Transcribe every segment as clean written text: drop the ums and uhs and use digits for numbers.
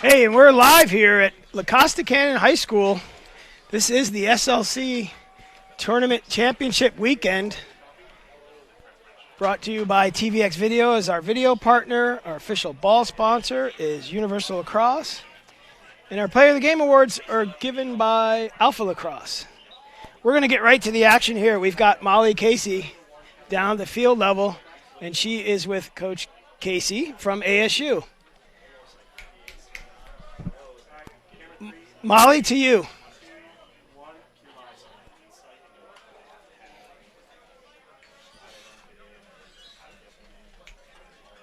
Hey, and we're live here at La Costa Canyon High School. This is the SLC Tournament Championship Weekend. Brought to you by TVX Video as our video partner. Our official ball sponsor is Universal Lacrosse. And our Player of the Game awards are given by Alpha Lacrosse. We're going to get right to the action here. We've got Molly Casey down at the field level, and she is with Coach Casey from ASU. Molly, to you.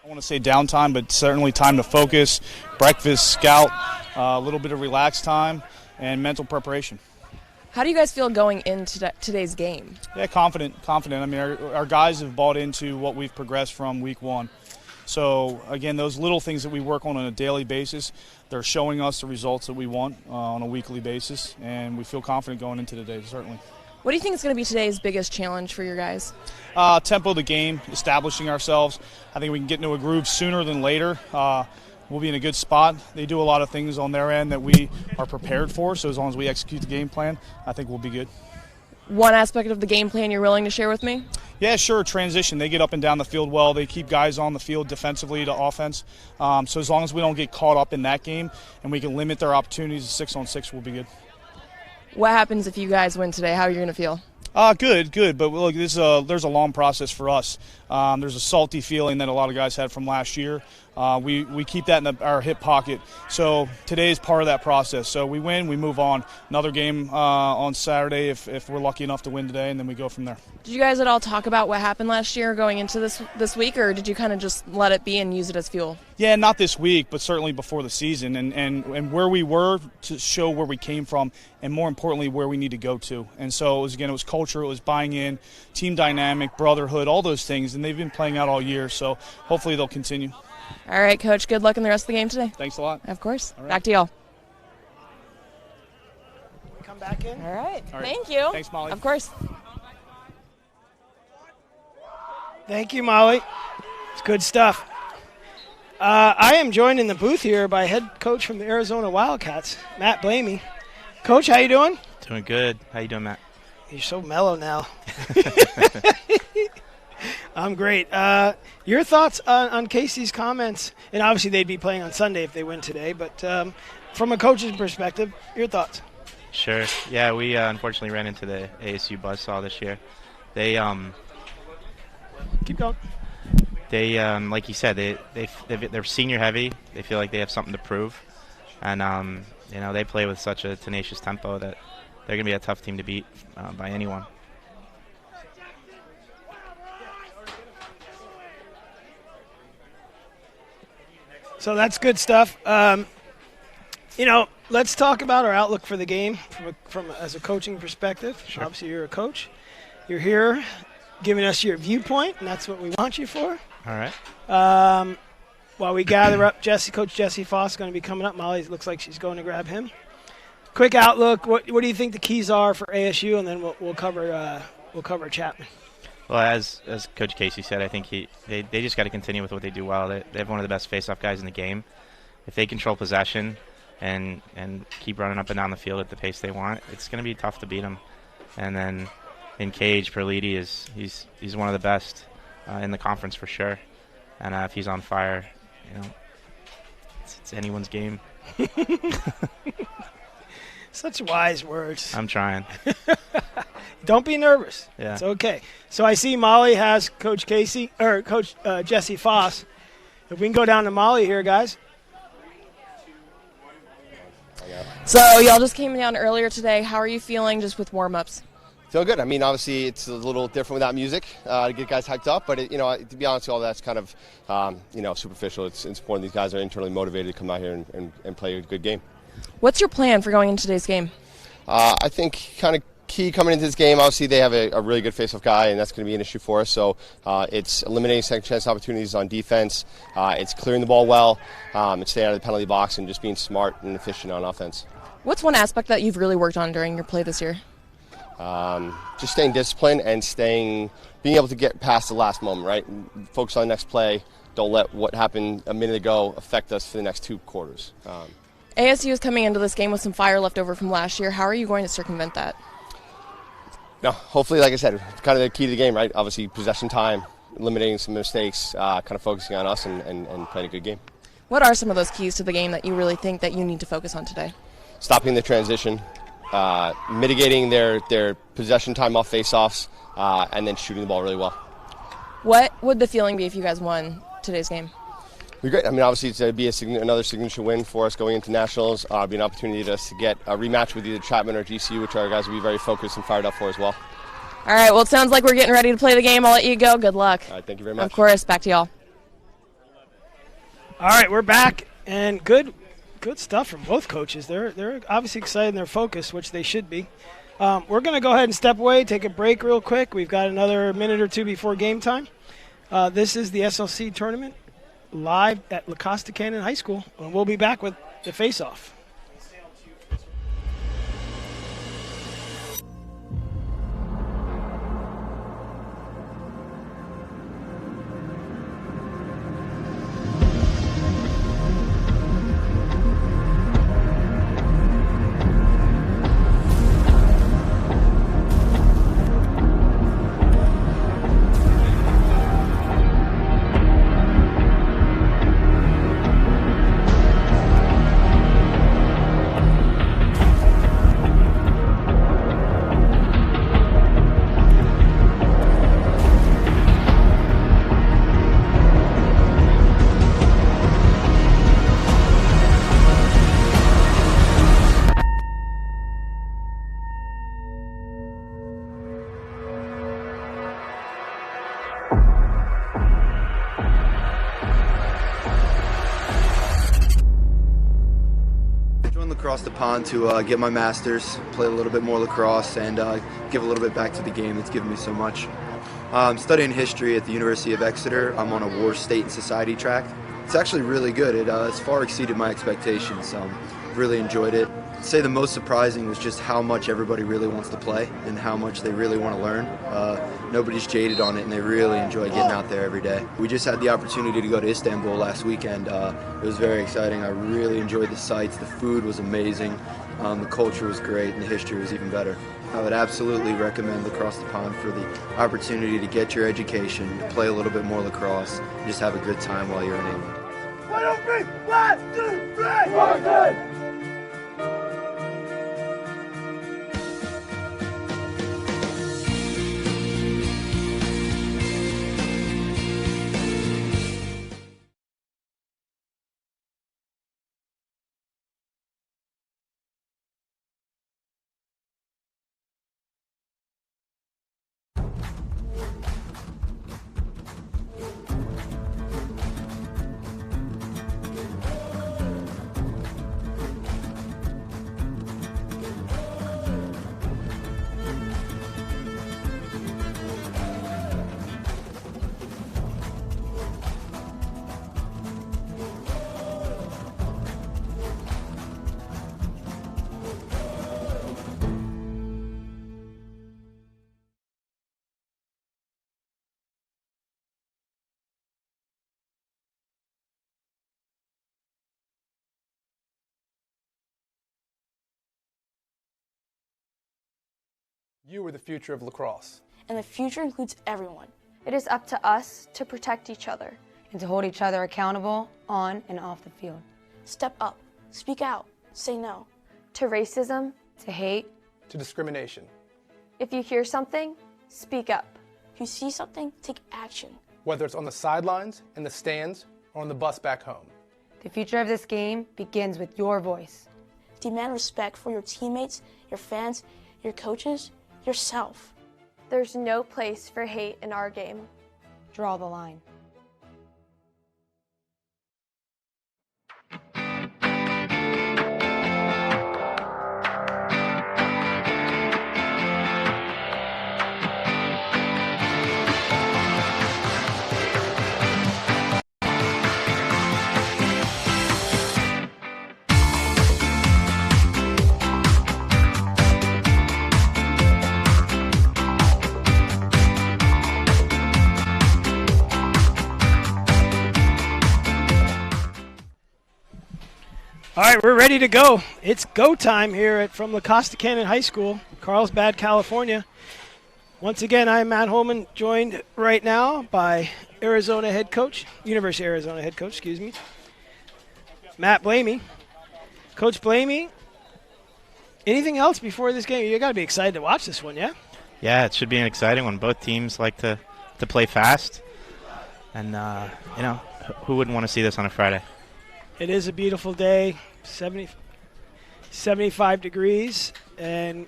I want to say downtime, but certainly time to focus, breakfast, scout, a little bit of relaxed time, and mental preparation. How do you guys feel going into today's game? Yeah, confident. I mean, our guys have bought into what we've progressed from week one. So, again, those little things that we work on a daily basis, they're showing us the results that we want on a weekly basis, and we feel confident going into today, certainly. What do you think is going to be today's biggest challenge for your guys? Tempo of the game, establishing ourselves. I think we can get into a groove sooner than later. We'll be in a good spot. They do a lot of things on their end that we are prepared for, so as long as we execute the game plan, I think we'll be good. One aspect of the game plan you're willing to share with me? Yeah, sure, transition. They get up and down the field well. They keep guys on the field defensively to offense. So as long as we don't get caught up in that game and we can limit their opportunities to 6-on-6, we'll be good. What happens if you guys win today? How are you going to feel? Good. But look, there's a long process for us. There's a salty feeling that a lot of guys had from last year. We keep that in our hip pocket. So today is part of that process. So we win, we move on. Another game on Saturday if we're lucky enough to win today, and then we go from there. Did you guys at all talk about what happened last year going into this week, or did you kind of just let it be and use it as fuel? Yeah, not this week, but certainly before the season, and where we were to show where we came from, and more importantly, where we need to go to. And so, it was culture, it was buying in, team dynamic, brotherhood, all those things, and they've been playing out all year, so hopefully they'll continue. All right, Coach, good luck in the rest of the game today. Thanks a lot. Of course. Right. Back to y'all. Come back in. All right. Thank you. Thanks, Molly. Of course. Thank you, Molly. It's good stuff. I am joined in the booth here by head coach from the Arizona Wildcats, Matt Blamey. Coach, how you doing? Doing good. How you doing, Matt? You're so mellow now. I'm great. Your thoughts on Casey's comments? And obviously they'd be playing on Sunday if they win today, but from a coach's perspective, your thoughts? Sure. Yeah, we unfortunately ran into the ASU buzzsaw this year. They Keep going. They like you said, they're senior heavy. They feel like they have something to prove, and they play with such a tenacious tempo that they're gonna be a tough team to beat by anyone. So that's good stuff. Let's talk about our outlook for the game from as a coaching perspective. Sure. Obviously, you're a coach. You're here giving us your viewpoint, and that's what we want you for. All right. While we gather up, Coach Jesse Foss is going to be coming up. Molly looks like she's going to grab him. Quick outlook. What do you think the keys are for ASU, and then we'll cover Chapman. Well, as Coach Casey said, I think they just got to continue with what they do well. They have one of the best face-off guys in the game. If they control possession and keep running up and down the field at the pace they want, it's going to be tough to beat them. And then in cage, Perliti he's one of the best in the conference for sure. And if he's on fire, it's anyone's game. Such wise words. I'm trying. Don't be nervous. Yeah. It's okay. So I see Molly has Coach Jesse Foss. If we can go down to Molly here, guys. So y'all just came down earlier today. How are you feeling just with warm-ups? Feel good. I mean, obviously, it's a little different without music to get guys hyped up. But, to be honest, all that's kind of, superficial. It's important these guys are internally motivated to come out here and play a good game. What's your plan for going into today's game? I think kind of key coming into this game, obviously, they have a really good face-off guy, and that's going to be an issue for us. So it's eliminating second-chance opportunities on defense. It's clearing the ball well. It's staying out of the penalty box and just being smart and efficient on offense. What's one aspect that you've really worked on during your play this year? Just staying disciplined and being able to get past the last moment, right? Focus on the next play. Don't let what happened a minute ago affect us for the next two quarters. ASU is coming into this game with some fire left over from last year. How are you going to circumvent that? No, hopefully, like I said, kind of the key to the game, right? Obviously, possession time, eliminating some mistakes, kind of focusing on us and playing a good game. What are some of those keys to the game that you really think that you need to focus on today? Stopping the transition, mitigating their possession time off face-offs, and then shooting the ball really well. What would the feeling be if you guys won today's game? It'd be great. I mean, obviously, it'd be another signature win for us going into nationals. It'd be an opportunity to get a rematch with either Chapman or GCU, which our guys will be very focused and fired up for as well. All right, well, it sounds like we're getting ready to play the game. I'll let you go. Good luck. All right, thank you very much. Of course, back to y'all. All right, we're back, and good stuff from both coaches. They're obviously excited and they're focused, which they should be. We're going to go ahead and step away, take a break real quick. We've got another minute or two before game time. This is the SLC tournament live at La Costa Canyon High School, and we'll be back with the face-off. Across the pond to get my master's, play a little bit more lacrosse, and give a little bit back to the game that's given me so much. I'm studying history at the University of Exeter. I'm on a war, state, and society track. It's actually really good. It has far exceeded my expectations. Really enjoyed it. I'd say the most surprising was just how much everybody really wants to play and how much they really want to learn. Nobody's jaded on it, and they really enjoy getting out there every day. We just had the opportunity to go to Istanbul last weekend. It was very exciting. I really enjoyed the sights. The food was amazing. The culture was great, and the history was even better. I would absolutely recommend Across the Pond for the opportunity to get your education, to play a little bit more lacrosse, and just have a good time while you're in England. 1, 2, 3, 1, 2, 3, 1, 2. You are the future of lacrosse. And the future includes everyone. It is up to us to protect each other and to hold each other accountable on and off the field. Step up, speak out, say no. To racism, to hate, to discrimination. If you hear something, speak up. If you see something, take action. Whether it's on the sidelines, in the stands, or on the bus back home. The future of this game begins with your voice. Demand respect for your teammates, your fans, your coaches, yourself. There's no place for hate in our game. Draw the line. right, we're ready to go. It's go time here from La Costa Canyon High School, Carlsbad, California. Once again, I'm Matt Holman, joined right now by University of Arizona head coach, Matt Blamey. Coach Blamey, anything else before this game? You got to be excited to watch this one, yeah? Yeah, it should be an exciting one. Both teams like to play fast. And, who wouldn't want to see this on a Friday? It is a beautiful day, 75 degrees. And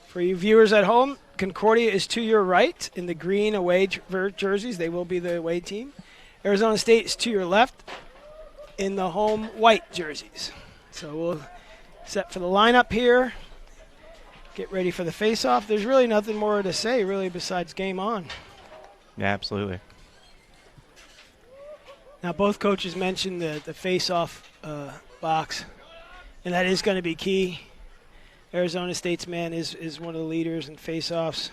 for you viewers at home, Concordia is to your right in the green away jerseys. They will be the away team. Arizona State is to your left in the home white jerseys. So we'll set for the lineup here. Get ready for the face-off. There's really nothing more to say, really, besides game on. Yeah, absolutely. Now, both coaches mentioned the face-off box, and that is going to be key. Arizona State's man is one of the leaders in face-offs.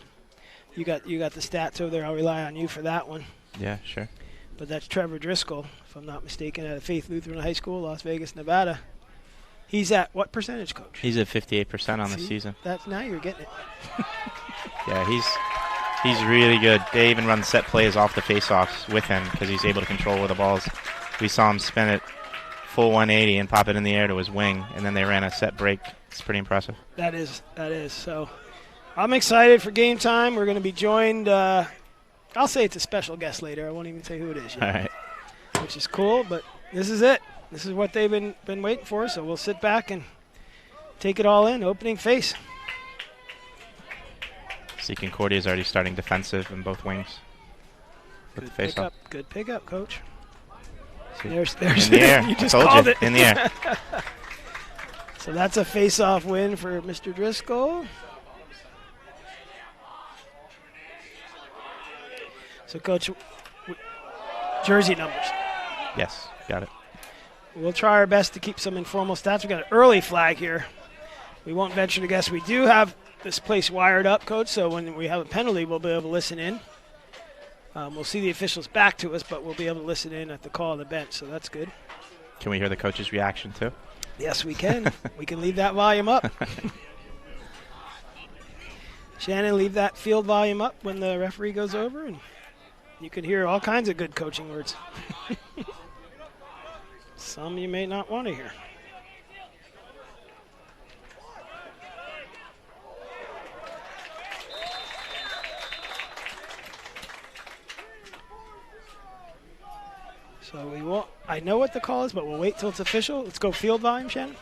You got the stats over there. I'll rely on you for that one. Yeah, sure. But that's Trevor Driscoll, if I'm not mistaken, out of Faith Lutheran High School, Las Vegas, Nevada. He's at what percentage, Coach? He's at 58% on the season. Now you're getting it. Yeah, he's really good. They even run set plays off the face-offs with him because he's able to control where the ball's. We saw him spin it full 180 and pop it in the air to his wing, and then they ran a set break. It's pretty impressive. That is. So I'm excited for game time. We're going to be joined. I'll say it's a special guest later. I won't even say who it is yet. All right. Which is cool, but this is it. This is what they've been waiting for, so we'll sit back and take it all in. Opening face. See, Concordia is already starting defensive in both wings. With the face off. Good pickup, Coach. There's in the air. You just I told called you. it. In the air. So that's a face-off win for Mr. Driscoll. So, Coach, jersey numbers. Yes, got it. We'll try our best to keep some informal stats. We've got an early flag here. We won't venture to guess. We do have this place wired up, Coach, so when we have a penalty, we'll be able to listen in. We'll see the officials back to us, but we'll be able to listen in at the call of the bench, so that's good. Can we hear the coach's reaction, too? Yes, we can. We can leave that volume up. Shannon, leave that field volume up when the referee goes over, and you can hear all kinds of good coaching words. Some you may not want to hear. So we won't. I know what the call is, but we'll wait till it's official. Let's go field volume, Shannon.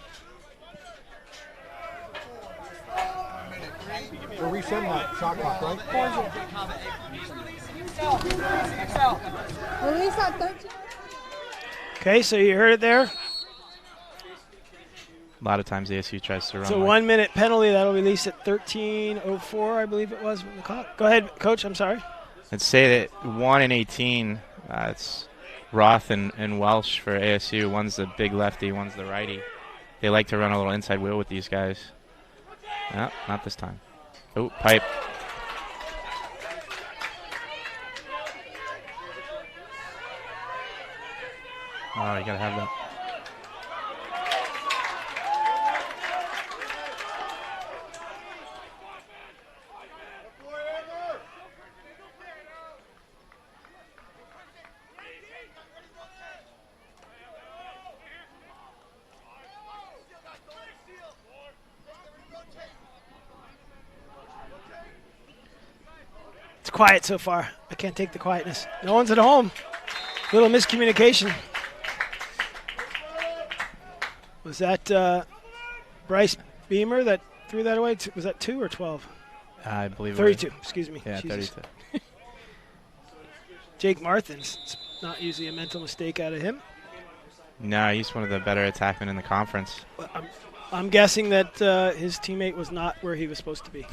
We're resetting that shot clock, right? Release at 13. Okay, so you heard it there. A lot of times ASU tries to run. It's a 1 minute penalty that'll release at 13:04, I believe it was. When the clock. Go ahead, Coach. I'm sorry. Let's say that 1 and 18. It's Roth and Welsh for ASU. One's the big lefty, one's the righty. They like to run a little inside wheel with these guys. No, not this time. Oh, pipe. Oh, you gotta have that. It's quiet so far. I can't take the quietness. No one's at home. Little miscommunication. Was that Bryce Beamer that threw that away? Was that 2 or 12? I believe 32. Excuse me. Yeah, Jesus. 32. Jake Martins. It's not usually a mental mistake out of him. No, he's one of the better attackmen in the conference. I'm guessing that his teammate was not where he was supposed to be.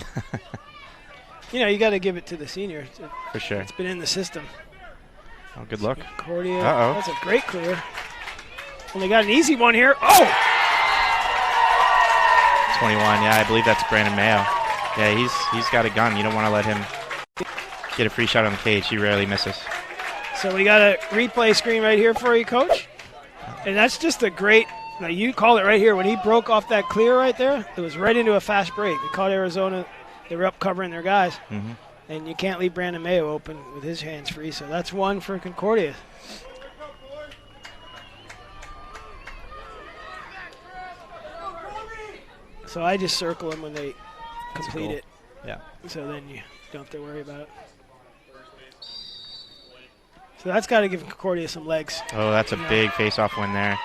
You know, you got to give it to the senior. For sure. It's been in the system. Oh, good luck. Concordia. Uh-oh. That's a great clear. And they got an easy one here. Oh! 21, yeah, I believe that's Brandon Mayo. Yeah, he's got a gun. You don't want to let him get a free shot on the cage. He rarely misses. So we got a replay screen right here for you, Coach. And that's just a great Now, you called it right here. When he broke off that clear right there, it was right into a fast break. They caught Arizona. They were up covering their guys. Mm-hmm. And you can't leave Brandon Mayo open with his hands free. So that's one for Concordia. So I just circle them when they complete it. Yeah. So then you don't have to worry about it. So that's got to give Concordia some legs. Oh, that's a big face-off win there.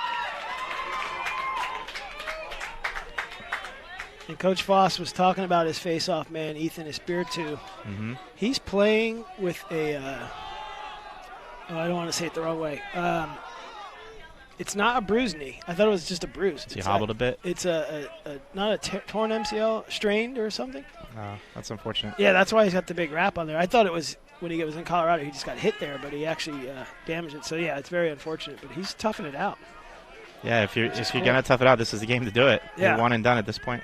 And Coach Foss was talking about his face-off man, Ethan Espiritu. Mm-hmm. He's playing with a I don't want to say it the wrong way. It's not a bruised knee. I thought it was just a bruise. He hobbled a bit? It's not a torn MCL, strained or something. Oh, that's unfortunate. Yeah, that's why he's got the big wrap on there. I thought it was when he was in Colorado, he just got hit there, but he actually damaged it. So, yeah, it's very unfortunate, but he's toughing it out. Yeah, if you're going to tough it out, this is the game to do it. Yeah. You're one and done at this point.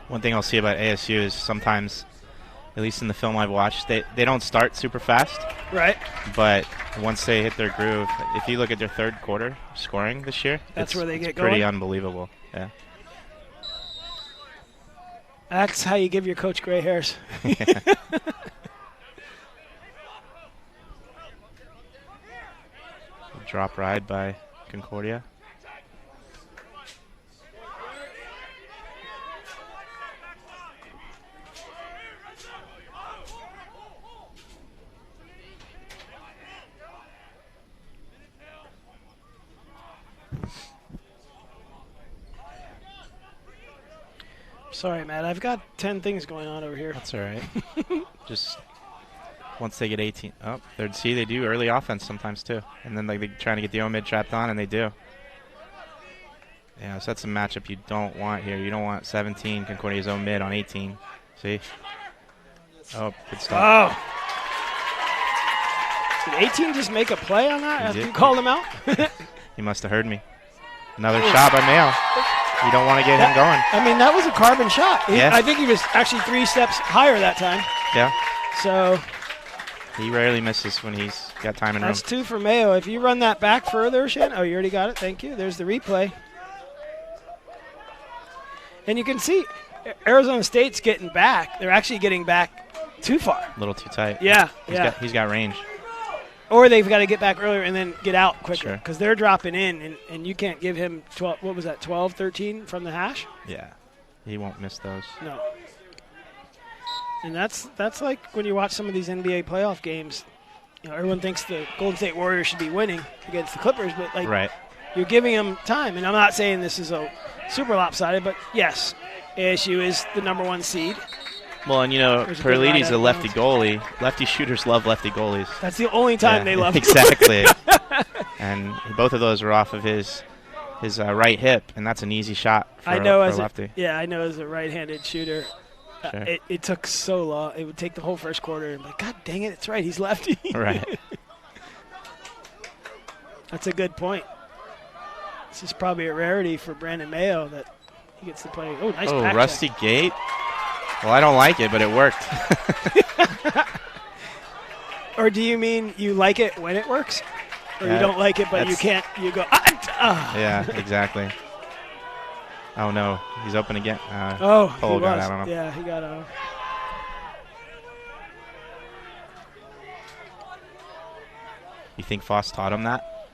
One thing I'll see about ASU is sometimes, at least in the film I've watched, they don't start super fast. Right. But once they hit their groove, if you look at their third quarter scoring this year, that's where they get pretty going. Unbelievable. Yeah. That's how you give your coach gray hairs. Drop ride by Concordia. Sorry, Matt. I've got 10 things going on over here. That's all right. Just once they get 18. Oh, they do early offense sometimes too. And then they're trying to get the O-mid trapped on, and they do. Yeah, so that's a matchup you don't want here. You don't want 17 Concordia's O-mid on 18. See? Oh, good stuff. Oh. Did 18 just make a play on that after did. you called him out? He must have heard me. Another shot by Mayo. You don't want to get him going. I mean, that was a carbon shot. Yeah. I think he was actually 3 steps higher that time. Yeah. So he rarely misses when he's got time and room. that's 2 for Mayo. If you run that back further, Shan. Oh, you already got it. Thank you. There's the replay. And you can see Arizona State's getting back. They're actually getting back too far. A little too tight. Yeah. He's got range. Or they've got to get back earlier and then get out quicker because Sure. they're dropping in, and you can't give him 12. What was that, 12, 13 from the hash? Yeah. He won't miss those. No. And that's like when you watch some of these NBA playoff games. You know, everyone thinks the Golden State Warriors should be winning against the Clippers, but Right. You're giving them time. And I'm not saying this is a super lopsided, but yes, ASU is the number 1 seed. Well, and There's a good Perlidi's ride a lefty out. goalie. Lefty shooters love lefty goalies. That's the only time they love exactly. And both of those were off of his right hip, and that's an easy shot for, I know for as a lefty. I know as a right-handed shooter, Sure. it took so long. It would take the whole first quarter. And I'm like, God dang it, it's right. He's lefty. Right. That's a good point. This is probably a rarity for Brandon Mayo that he gets to play. Oh, nice back Rusty check. Gate. Well, I don't like it, but it worked. Or do you mean you like it when it works? Or you don't like it, but you can't, you go, Yeah, exactly. Oh, no. He's open again. Pole he got out on him. Yeah, he got out on him. You think Foss taught him that?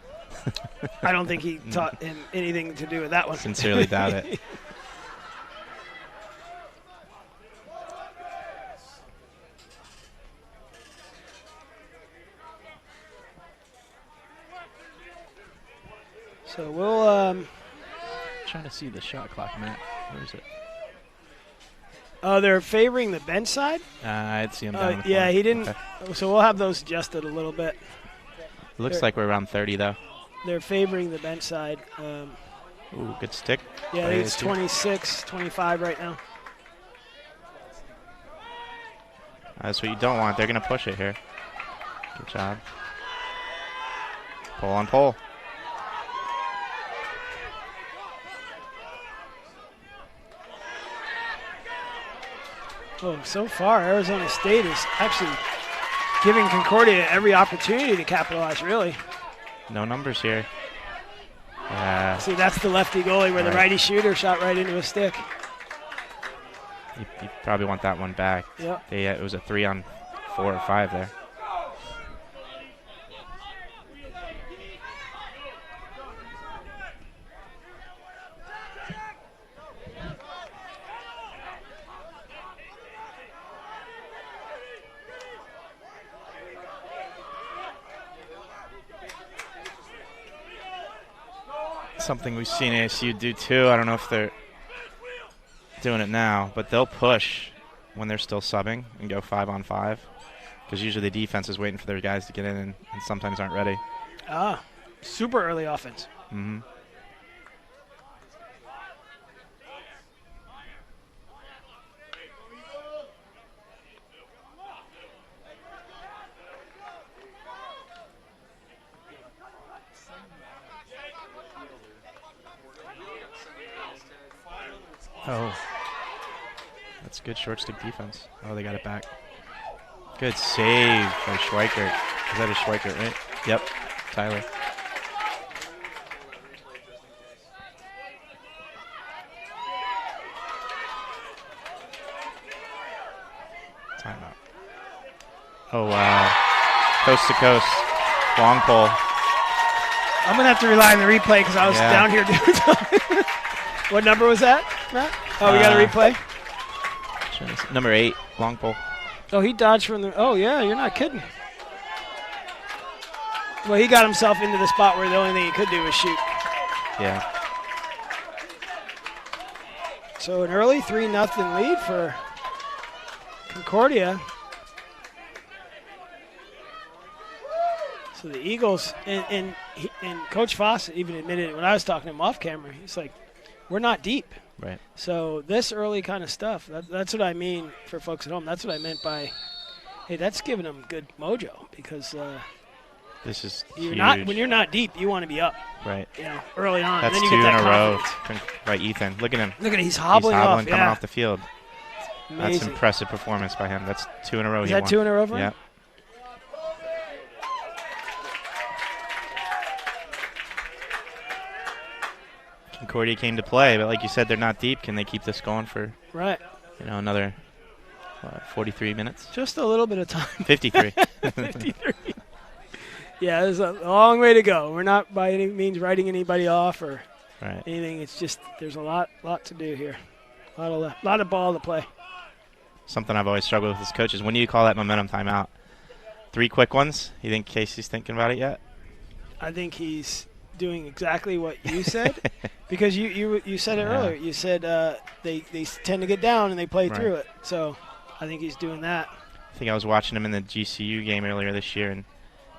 I don't think he taught him anything to do with that one. Sincerely doubt it. So we'll trying to see the shot clock, Matt. Where is it? Oh, they're favoring the bench side? I'd see him down the yeah, floor. he didn't. Okay. So we'll have those adjusted a little bit. It looks like we're around 30, though. They're favoring the bench side. Ooh, good stick. Yeah, I think it's 26, 25 right now. That's what you don't want. They're going to push it here. Good job. Pull on pole. Oh, so far, Arizona State is actually giving Concordia every opportunity to capitalize, really. No numbers here. See, that's the lefty goalie where the righty shooter shot right into a stick. You probably want that one back. Yep. It was a 3-on-4 or 5 there. Something we've seen ASU do too. I don't know if they're doing it now, but they'll push when they're still subbing and go 5-on-5, because usually the defense is waiting for their guys to get in and sometimes aren't ready. Ah, super early offense. Mm-hmm. Oh, that's good short stick defense. Oh, they got it back. Good save by Schweikert. Is that a Schweikert, right? Yep, Tyler. Timeout. Oh, wow. Coast to coast. Long pole. I'm going to have to rely on the replay because I was down here doing something. What number was that, Matt? Oh, we got a replay? Number 8, long pole. Oh, he dodged from the – oh, yeah, you're not kidding. Well, he got himself into the spot where the only thing he could do was shoot. Yeah. So an early 3-0 lead for Concordia. So the Eagles – and Coach Foss even admitted it when I was talking to him off camera. He's like, we're not deep. Right. So this early kind of stuff, that's what I mean for folks at home. That's what I meant by, hey, that's giving them good mojo because this is you're huge. when you're not deep, you want to be up. Right. You know, early on. That's and then 2 you get in that a row confidence. by Ethan. Look at him. Look at it. He's hobbling coming yeah. off the field. Amazing. That's impressive performance by him. That's 2 in a row. Is that 2 in a row for him? Yeah. Concordia came to play, but like you said, they're not deep. Can they keep this going for another 43 minutes? Just a little bit of time. 53. 53. Yeah, there's a long way to go. We're not by any means writing anybody off or anything. It's just there's a lot to do here. A lot of ball to play. Something I've always struggled with as coaches. When do you call that momentum timeout? 3 quick ones? You think Casey's thinking about it yet? I think he's doing exactly what you said because you said it earlier. You said they tend to get down and they play through it. So I think he's doing that. I think I was watching him in the GCU game earlier this year, and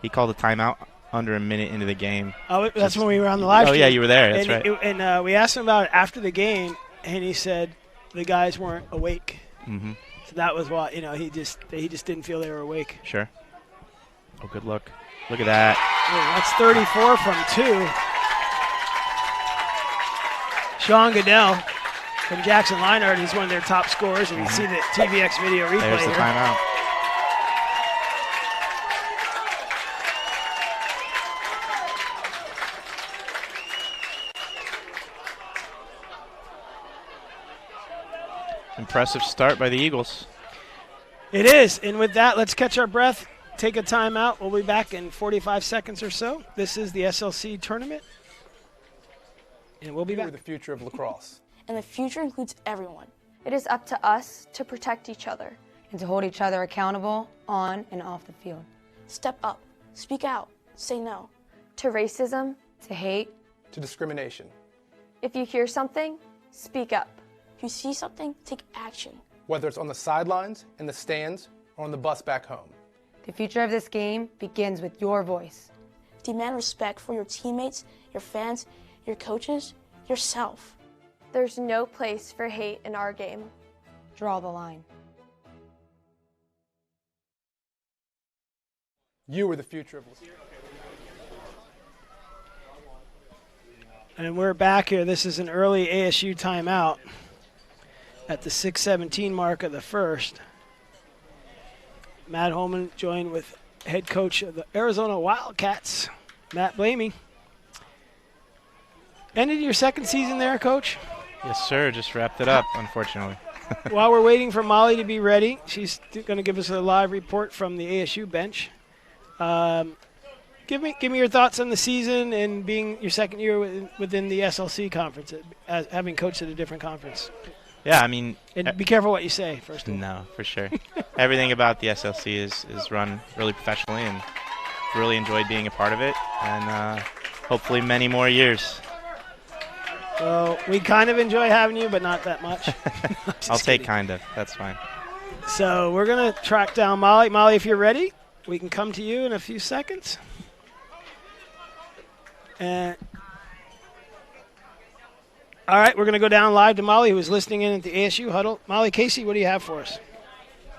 he called a timeout under a minute into the game. Oh, that's when we were on the live stream. Oh, yeah, you were there. That's right. And we asked him about it after the game, and he said the guys weren't awake. Mm-hmm. So that was why, he just didn't feel they were awake. Sure. Oh, good look. Look at that. Oh, that's 34 from 2. Sean Goodell from Jackson Leinart is one of their top scorers, and you can see the TVX video replay There's the timeout. Impressive start by the Eagles. It is, and with that, let's catch our breath, take a timeout. We'll be back in 45 seconds or so. This is the SLC tournament, and we'll be back. We're the future of lacrosse. And the future includes everyone. It is up to us to protect each other. And to hold each other accountable on and off the field. Step up, speak out, say no. To racism. To hate. To discrimination. If you hear something, speak up. If you see something, take action. Whether it's on the sidelines, in the stands, or on the bus back home. The future of this game begins with your voice. Demand respect for your teammates, your fans, your coaches, yourself. There's no place for hate in our game. Draw the line. You are the future of lacrosse. And we're back here. This is an early ASU timeout at the 6:17 mark of the first. Matt Holman joined with head coach of the Arizona Wildcats, Matt Blamey. Ended your second season there, Coach? Yes, sir. Just wrapped it up, unfortunately. While we're waiting for Molly to be ready, she's going to give us a live report from the ASU bench. Give me your thoughts on the season and being your second year within the SLC conference, as having coached at a different conference. Yeah, I mean... And be careful what you say, first of all. No, for sure. Everything about the SLC is run really professionally, and really enjoyed being a part of it, and hopefully many more years. Well, we kind of enjoy having you, but not that much. I'll take kind of. That's fine. So we're going to track down Molly. Molly, if you're ready, we can come to you in a few seconds. All right, we're going to go down live to Molly, who is listening in at the ASU huddle. Molly, Casey, what do you have for us?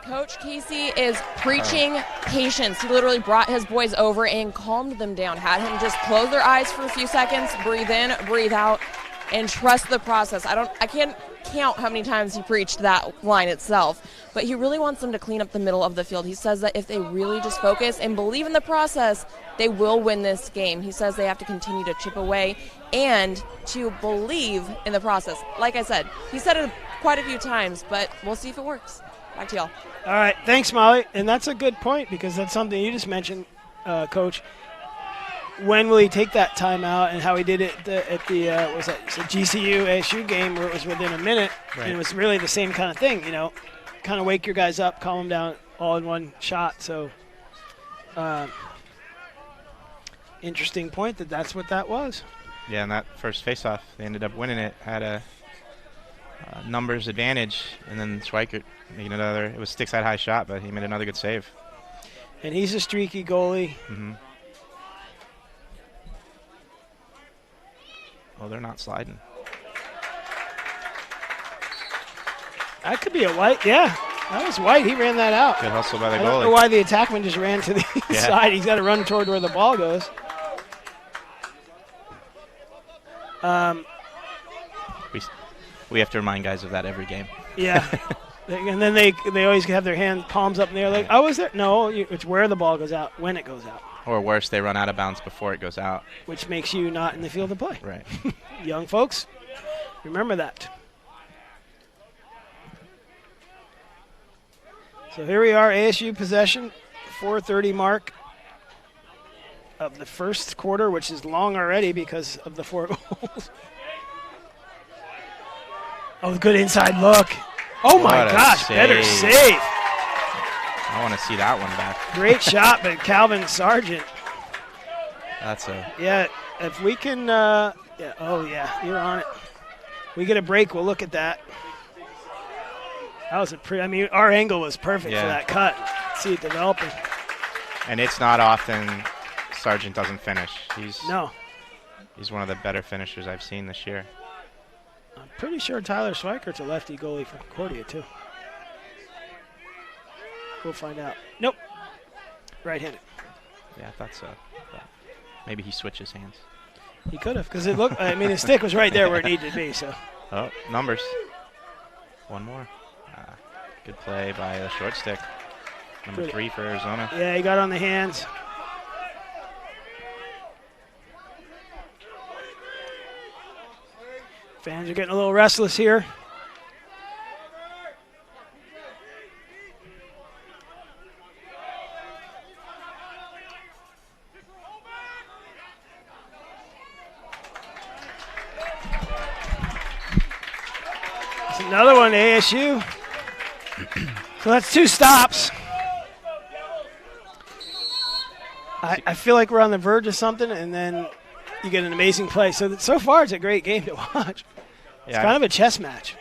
Coach Casey is preaching patience. He literally brought his boys over and calmed them down, had him just close their eyes for a few seconds, breathe in, breathe out, and trust the process. I can't count how many times he preached that line itself, but he really wants them to clean up the middle of the field. He says that if they really just focus and believe in the process, they will win this game. He says they have to continue to chip away and to believe in the process. Like I said, he said it quite a few times, but we'll see if it works. Back to y'all. All right, thanks, Molly. And that's a good point, because that's something you just mentioned, Coach. When will he take that timeout, and how he did it at the was that GCU ASU game, where it was within a minute, right. And it was really the same kind of thing, kind of wake your guys up, calm them down all in one shot. So interesting point that's what that was. Yeah, and that first faceoff, they ended up winning it, had a numbers advantage, and then Schweikert making another. It was stick side high shot, but he made another good save. And he's a streaky goalie. Mm-hmm. Oh, they're not sliding. That could be a white. Yeah, that was white. He ran that out. Good hustle by the goalie. I don't know why the attackman just ran to the side. He's got to run toward where the ball goes. We have to remind guys of that every game. Yeah. And then they always have their hand palms up in the air like, oh, is there? No, it's where the ball goes out, when it goes out. Or worse, they run out of bounds before it goes out. Which makes you not in the field of play. Right. Young folks, remember that. So here we are, ASU possession, 4:30 mark of the first quarter, which is long already because of the 4 goals. Oh, good inside look. Oh, my gosh, better save. I want to see that one back. Great shot by Calvin Sargent. That's a... Yeah, if we can, you're on it. We get a break, we'll look at that. That was our angle was perfect for that cut. See it developing. And it's not often Sargent doesn't finish. He's one of the better finishers I've seen this year. I'm pretty sure Tyler Schweikert's a lefty goalie for Concordia, too. We'll find out. Nope. Right-handed. Yeah, I thought so. But maybe he switches hands. He could have, because his stick was right there where it needed to be. So. Oh, numbers. One more. Good play by the short stick. Number 3 for Arizona. Yeah, he got on the hands. Fans are getting a little restless here. It's another one, ASU. So that's 2 stops. I feel like we're on the verge of something, and then you get an amazing play. So far, it's a great game to watch. It's kind of a chess match.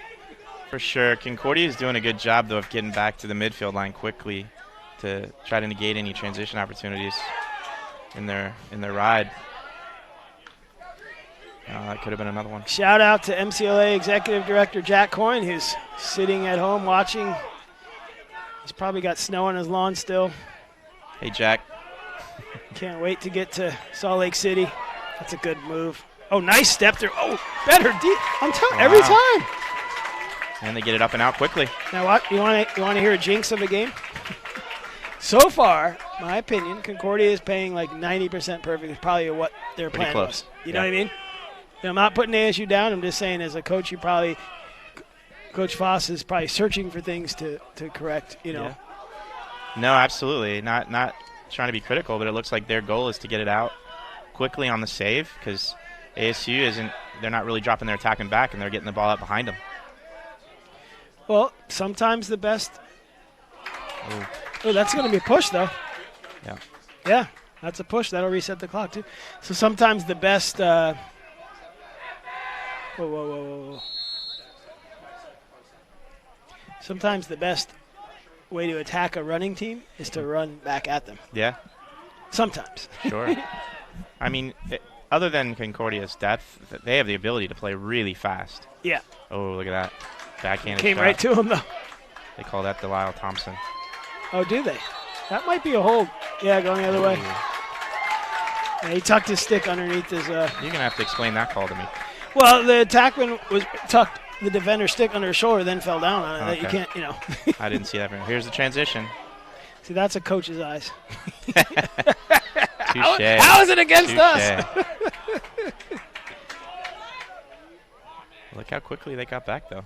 For sure. Concordia is doing a good job, though, of getting back to the midfield line quickly to try to negate any transition opportunities in their ride. That could have been another one. Shout out to MCLA Executive Director Jack Coyne, who's sitting at home watching. He's probably got snow on his lawn still. Hey, Jack. Can't wait to get to Salt Lake City. That's a good move. Oh, nice step through. Oh, better deep. I'm telling every time. And they get it up and out quickly. Now what? You want to hear a jinx of a game? So far, my opinion, Concordia is paying like 90% perfect. Is probably what their Pretty plan close. was. You know what I mean? I'm not putting ASU down. I'm just saying, as a coach, Coach Foss is probably searching for things to correct. Yeah. No, absolutely. Not trying to be critical, but it looks like their goal is to get it out quickly on the save, because ASU isn't. They're not really dropping their attacking back, and they're getting the ball out behind them. Well, sometimes the best. Ooh. Oh, that's going to be a push, though. Yeah. Yeah, that's a push. That'll reset the clock, too. So sometimes the best. Whoa. Sometimes the best way to attack a running team is to run back at them. Yeah. Sometimes. Sure. I mean, other than Concordia's depth, they have the ability to play really fast. Yeah. Oh, look at that. Backhanded Came shot. right to him, though. They call that Delisle Thompson. Oh, do they? That might be a hold. Yeah, going the other way. Yeah, he tucked his stick underneath his. You're going to have to explain that call to me. Well, the attackman was tucked the defender's stick under his shoulder, then fell down on it. Okay. You can't, I didn't see that. Here's the transition. See, that's a coach's eyes. Touché. How is it against us? Look how quickly they got back, though.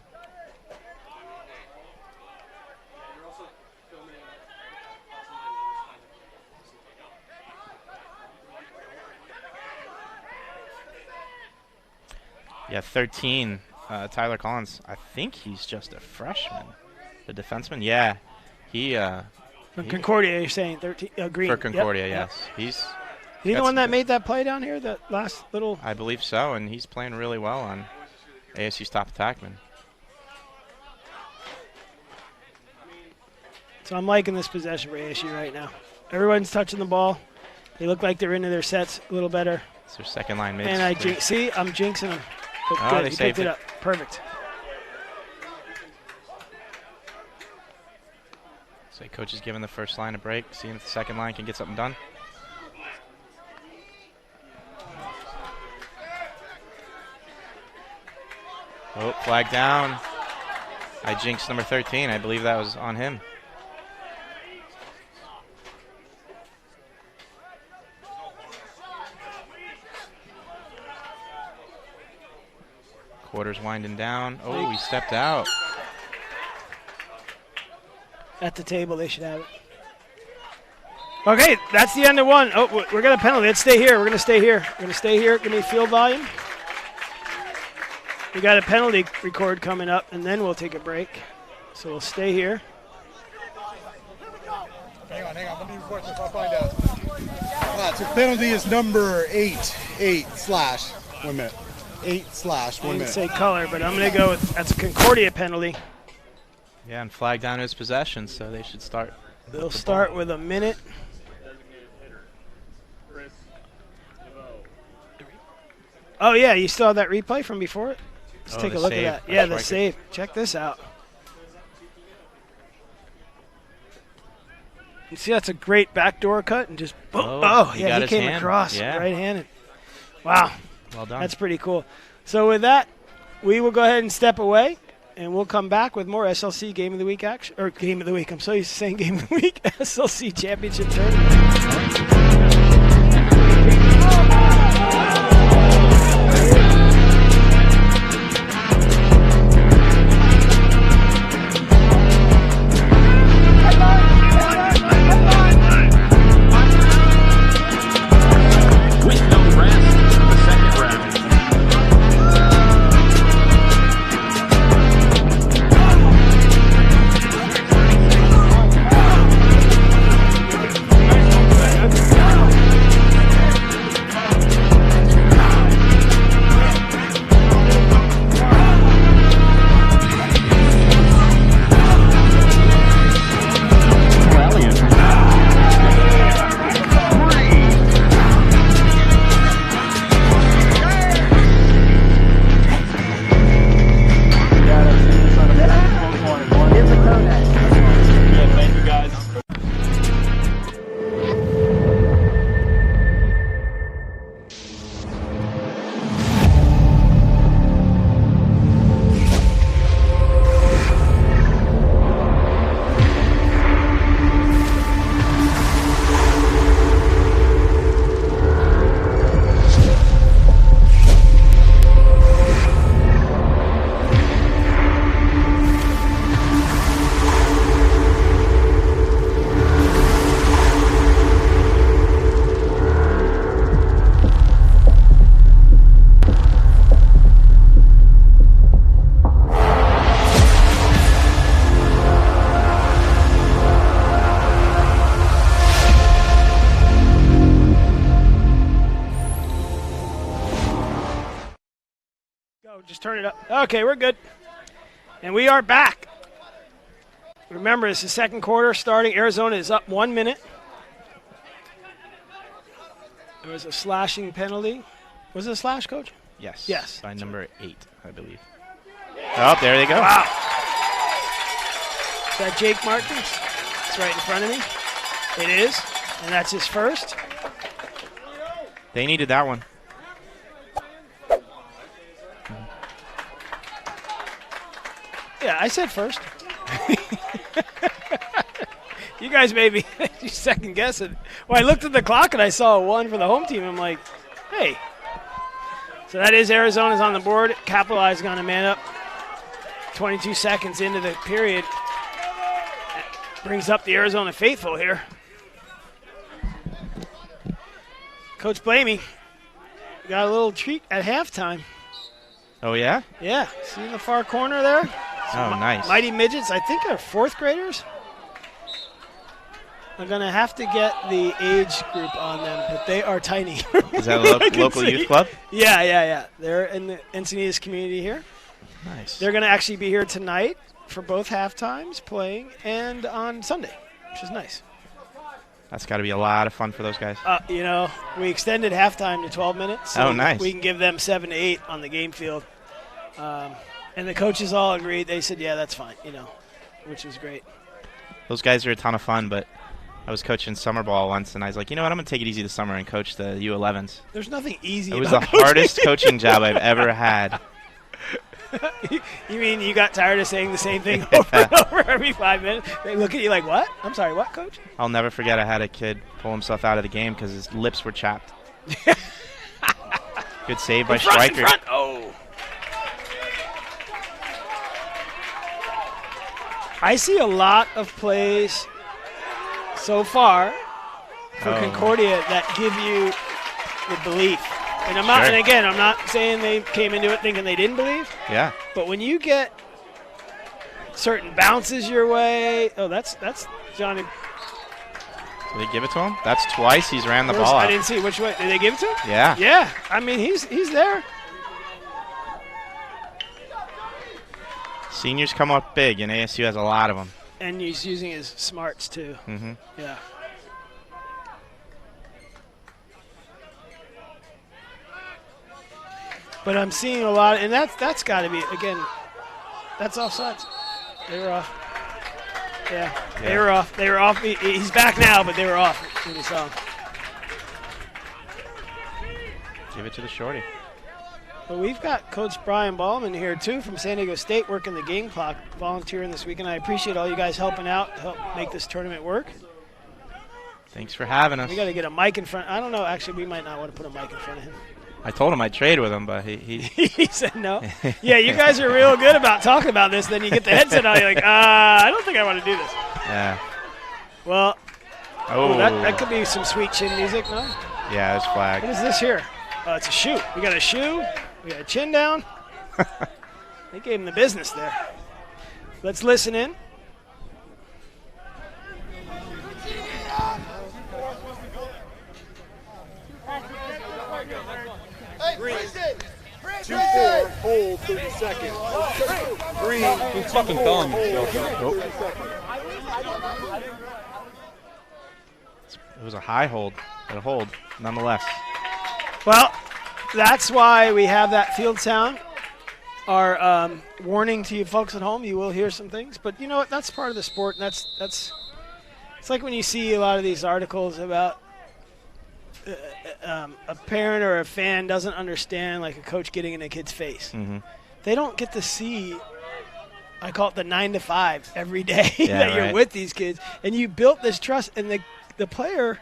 Yeah, 13. Tyler Collins. I think he's just a freshman. The defenseman. Yeah, From Concordia, you're saying 13. Green. For Concordia, yep. yes. He's he the one that made that play down here, that last little. I believe so, and he's playing really well on ASU's top attackman. So I'm liking this possession for ASU right now. Everyone's touching the ball. They look like they're into their sets a little better. It's their second line mids. And I'm jinxing them. But Oh, good. they He saved picked it it. up. Perfect. So coach is giving the first line a break, seeing if the second line can get something done. Oh, flag down. I jinxed number 13. I believe that was on him. Quarters winding down. Oh, he stepped out. At the table, they should have it. Okay, that's the end of one. Oh, we're going to penalty. Let's stay here. We're going to stay here. We're going to stay here. Give me field volume. We got a penalty record coming up, and then we'll take a break. So we'll stay here. Hang on. Let me report this. I'll find out. So penalty is number 8/1 minute. 8/1 I didn't minute. say color, but I'm going to go with that's a Concordia penalty. Yeah, and flag down his possession, so they should start. They'll start with a minute. Oh, yeah, you still have that replay from before? Let's take a look save. at that. Yeah, the That's save. Check this out. You see, that's a great backdoor cut and just boom. Oh, he got he his came hand. across Yeah. right-handed. Wow. Well done. That's pretty cool. So with that, we will go ahead and step away, and we'll come back with more SLC Game of the Week action. Or Game of the Week. I'm so used to saying Game of the Week. SLC Championship Tournament. turn it up. Okay, we're good. And we are back. Remember, it's the second quarter starting. Arizona is up 1 minute. There was a slashing penalty. Was it a slash, Coach? Yes. Yes. By number 8, I believe. Oh, there they go. Wow. Is that Jake Martins? It's right in front of me. It is, and that's his first. They needed that one. Yeah, I said first. You guys made me second guess it. Well, I looked at the clock and I saw a 1 for the home team. I'm like, hey. So that is Arizona's on the board, capitalizing on a man up. 22 seconds into the period. That brings up the Arizona faithful here. Coach Blamey got a little treat at halftime. Oh, yeah? Yeah. See in the far corner there? Oh, nice. Mighty Midgets, I think they're 4th graders. I'm going to have to get the age group on them, but they are tiny. Is that a local youth club? Yeah. They're in the Encinitas community here. Nice. They're going to actually be here tonight for both halftimes playing and on Sunday, which is nice. That's got to be a lot of fun for those guys. We extended halftime to 12 minutes. So nice. We can give them 7 to 8 on the game field. And the coaches all agreed. They said, yeah, that's fine, which is great. Those guys are a ton of fun, but I was coaching summer ball once, and I was like, you know what, I'm going to take it easy this summer and coach the U11s. There's nothing easy about it. It was about the coaching. hardest coaching job I've ever had. You mean you got tired of saying the same thing over and over every 5 minutes? They look at you like, what? I'm sorry, what, Coach? I'll never forget I had a kid pull himself out of the game because his lips were chapped. Good save by Stryker. Oh. I see a lot of plays so far for Concordia that give you the belief. And I'm not, Sure. and again, I'm not saying they came into it thinking they didn't believe. Yeah. But when you get certain bounces your way, that's Johnny. Did they give it to him? That's twice he's ran the ball out. I didn't see which way. Did they give it to him? Yeah. Yeah. I mean, he's there. Seniors come up big, and ASU has a lot of them. And he's using his smarts too. Mm-hmm. Yeah. But I'm seeing a lot, and that's got to be, again, that's offsides. They were off. Yeah, they were off. They were off. He's back now, but they were off when he saw him. Give it to the shorty. But we've got Coach Brian Ballman here, too, from San Diego State, working the game clock, volunteering this weekend. I appreciate all you guys helping out to help make this tournament work. Thanks for having us. We got to get a mic in front. I don't know. Actually, we might not want to put a mic in front of him. I told him I'd trade with him, but he he said no. Yeah, you guys are real good about talking about this. Then you get the headset on, you're like, I don't think I want to do this. Yeah. Well, that could be some sweet chin music, no? Yeah, it's flag. What is this here? Oh, it's a shoe. We got a shoe. We got a chin down. They gave him the business there. Let's listen in. Green. 2-4, hold 30 seconds. Green. Who's fucking dumb? It was a high hold, but a hold nonetheless. Well, that's why we have that field sound. Our warning to you folks at home, you will hear some things. But you know what? That's part of the sport. And that's it's like when you see a lot of these articles about a parent or a fan doesn't understand, like a coach getting in a kid's face. Mm-hmm. They don't get to see, I call it the 9 to 5 every day that you're with these kids. And you built this trust. And the player,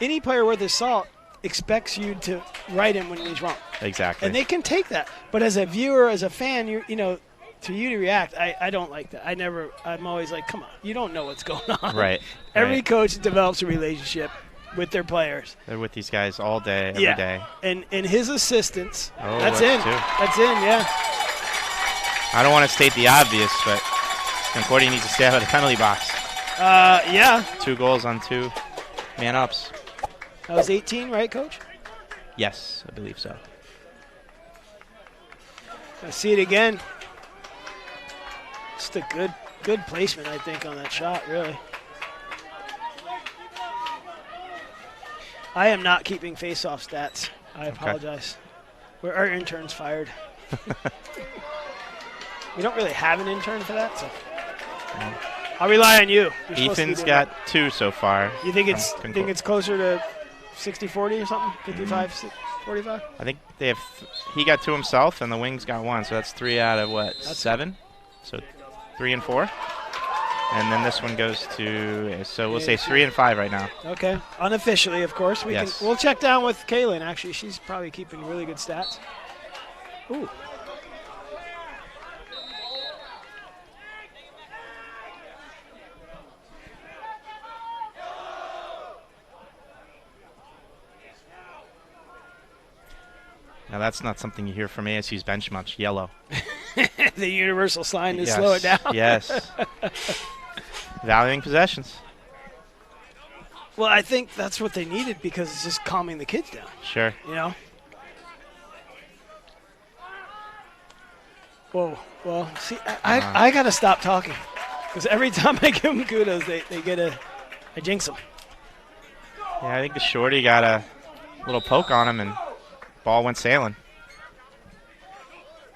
any player worth his salt, expects you to write him when he's wrong. Exactly. And they can take that. But as a viewer, as a fan, to you to react, I don't like that. I'm always like, come on, you don't know what's going on. Right. Every coach develops a relationship with their players. They're with these guys all day, every day. And his assistants, Oh, that's in. That's in, yeah. I don't want to state the obvious, but Concordia needs to stay out of the penalty box. Yeah. 2 goals on 2 man-ups. That was 18, right, Coach? Yes, I believe so. I see it again. Just a good placement, I think, on that shot, really. I am not keeping face-off stats. I apologize. Our intern's fired. We don't really have an intern for that, so I'll rely on you. Ethan's got 2 so far. You think it's closer to 60-40 or something? 55-45? I think they have. He got 2 himself, and the wings got 1. So that's 3 out of what? 7. So 3 and 4. And then this one goes to. So we'll say 3 and 5 right now. Okay, unofficially, of course. We'll check down with Kaylin. Actually, she's probably keeping really good stats. Ooh. Now that's not something you hear from ASU's bench much. Yellow. The universal sign to slow it down. Yes. Valuing possessions. Well, I think that's what they needed because it's just calming the kids down. Sure. You know? Whoa. Well, see, I got to stop talking because every time I give them kudos, they get I jinx them. Yeah, I think the shorty got a little poke on him and ball went sailing.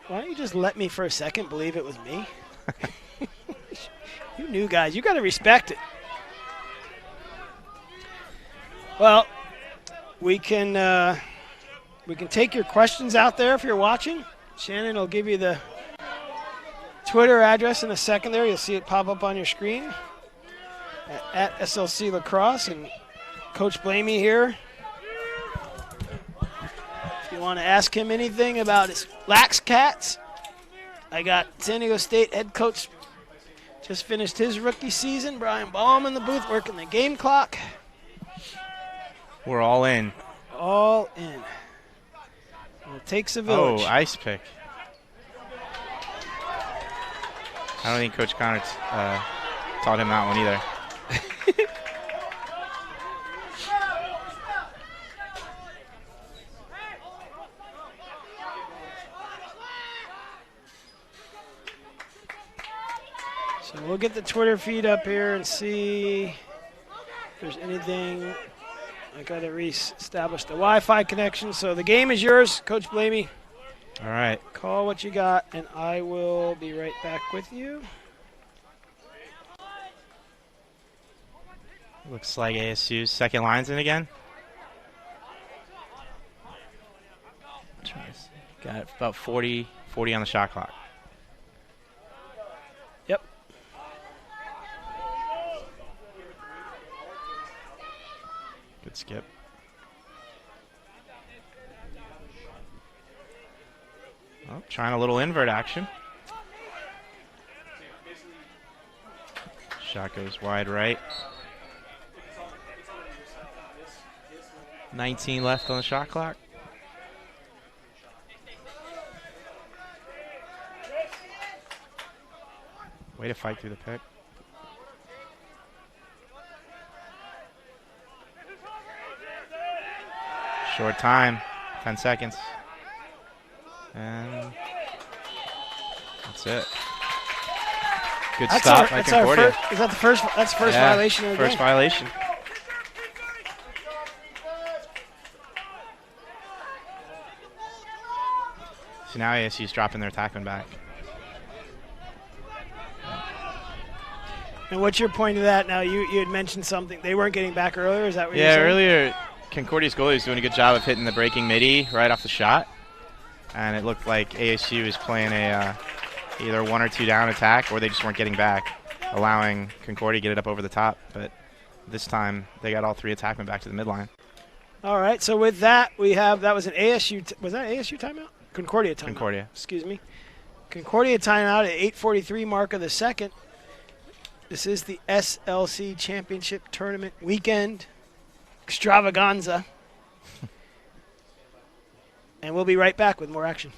Why don't you just let me for a second believe it was me? You new guys, you got to respect it. Well, we can take your questions out there if you're watching. Shannon will give you the Twitter address in a second there. You'll see it pop up on your screen at SLC Lacrosse. And Coach Blamey here. If you want to ask him anything about his Lax Cats, I got San Diego State head coach just finished his rookie season. Brian Baum in the booth working the game clock. We're all in. All in. It takes a village. Oh, ice pick. I don't think Coach Connor taught him that one either. So we'll get the Twitter feed up here and see if there's anything. I got to re-establish the Wi-Fi connection. So the game is yours, Coach Blamey. All right. Call what you got, and I will be right back with you. Looks like ASU's second line's in again. Got about 40 on the shot clock. Yep. Good skip. Oh, trying a little invert action. Shot goes wide right. 19 left on the shot clock. Way to fight through the pick. Short time, 10 seconds. And that's it. Good stop by Concordia. Is that the first? That's the first violation of the first game. Violation. So now ASU's dropping their tackling back. And what's your point of that? Now you had mentioned something. They weren't getting back earlier. Is that what you're saying? Yeah, earlier Concordia's goalie was doing a good job of hitting the breaking midi right off the shot, and it looked like ASU was playing a either 1 or 2 down attack, or they just weren't getting back, allowing Concordia to get it up over the top. But this time they got all 3 attackmen back to the midline. All right. So with that, we have that was an ASU. Was that ASU timeout? Concordia timeout. Concordia. Excuse me. Concordia timeout at 8:43 mark of the second. This is the SLC Championship Tournament weekend extravaganza. And we'll be right back with more action.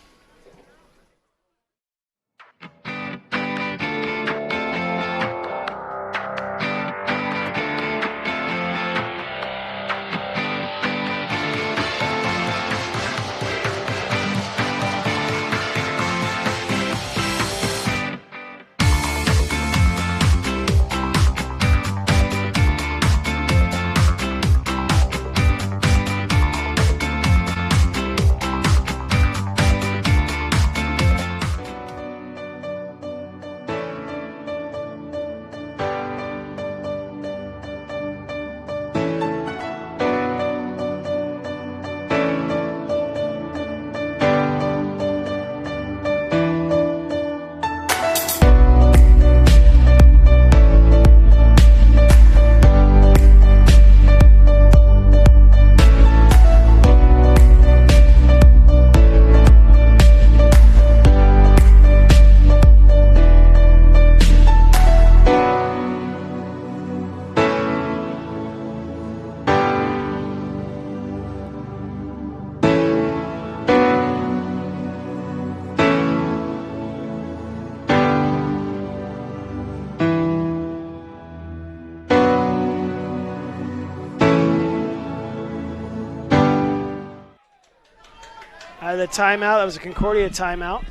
Out of the timeout, that was a Concordia timeout.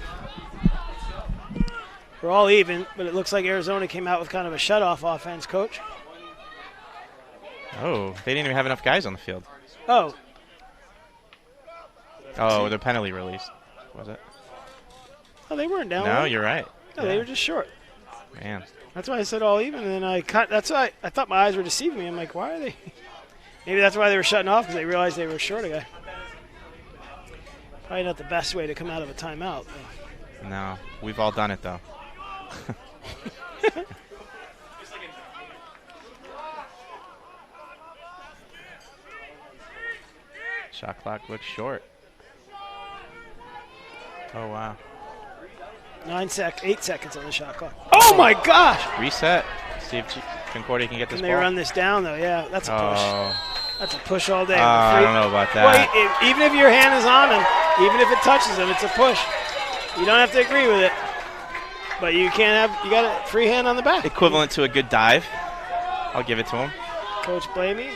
We're all even, but it looks like Arizona came out with kind of a shutoff offense, Coach. Oh, they didn't even have enough guys on the field. Oh. Oh, the penalty release, was it? Oh, they weren't down. No, you're right. No, they were just short. Man. That's why I said all even, and then that's why I thought my eyes were deceiving me. I'm like, why are they? Maybe that's why they were shutting off, because they realized they were short a guy. Probably not the best way to come out of a timeout. Though. No, we've all done it, though. Shot clock looks short. Oh, wow. 8 seconds on the shot clock. Oh, my gosh! Reset. See if Concordia can get this ball. ball. Can they run this down, though? Yeah, that's a push. That's a push all day. I don't know about that. Well, even if your hand is on him, even if it touches him, it's a push. You don't have to agree with it. But you can't have, you got a free hand on the back. Equivalent to a good dive. I'll give it to him. Coach Blamey.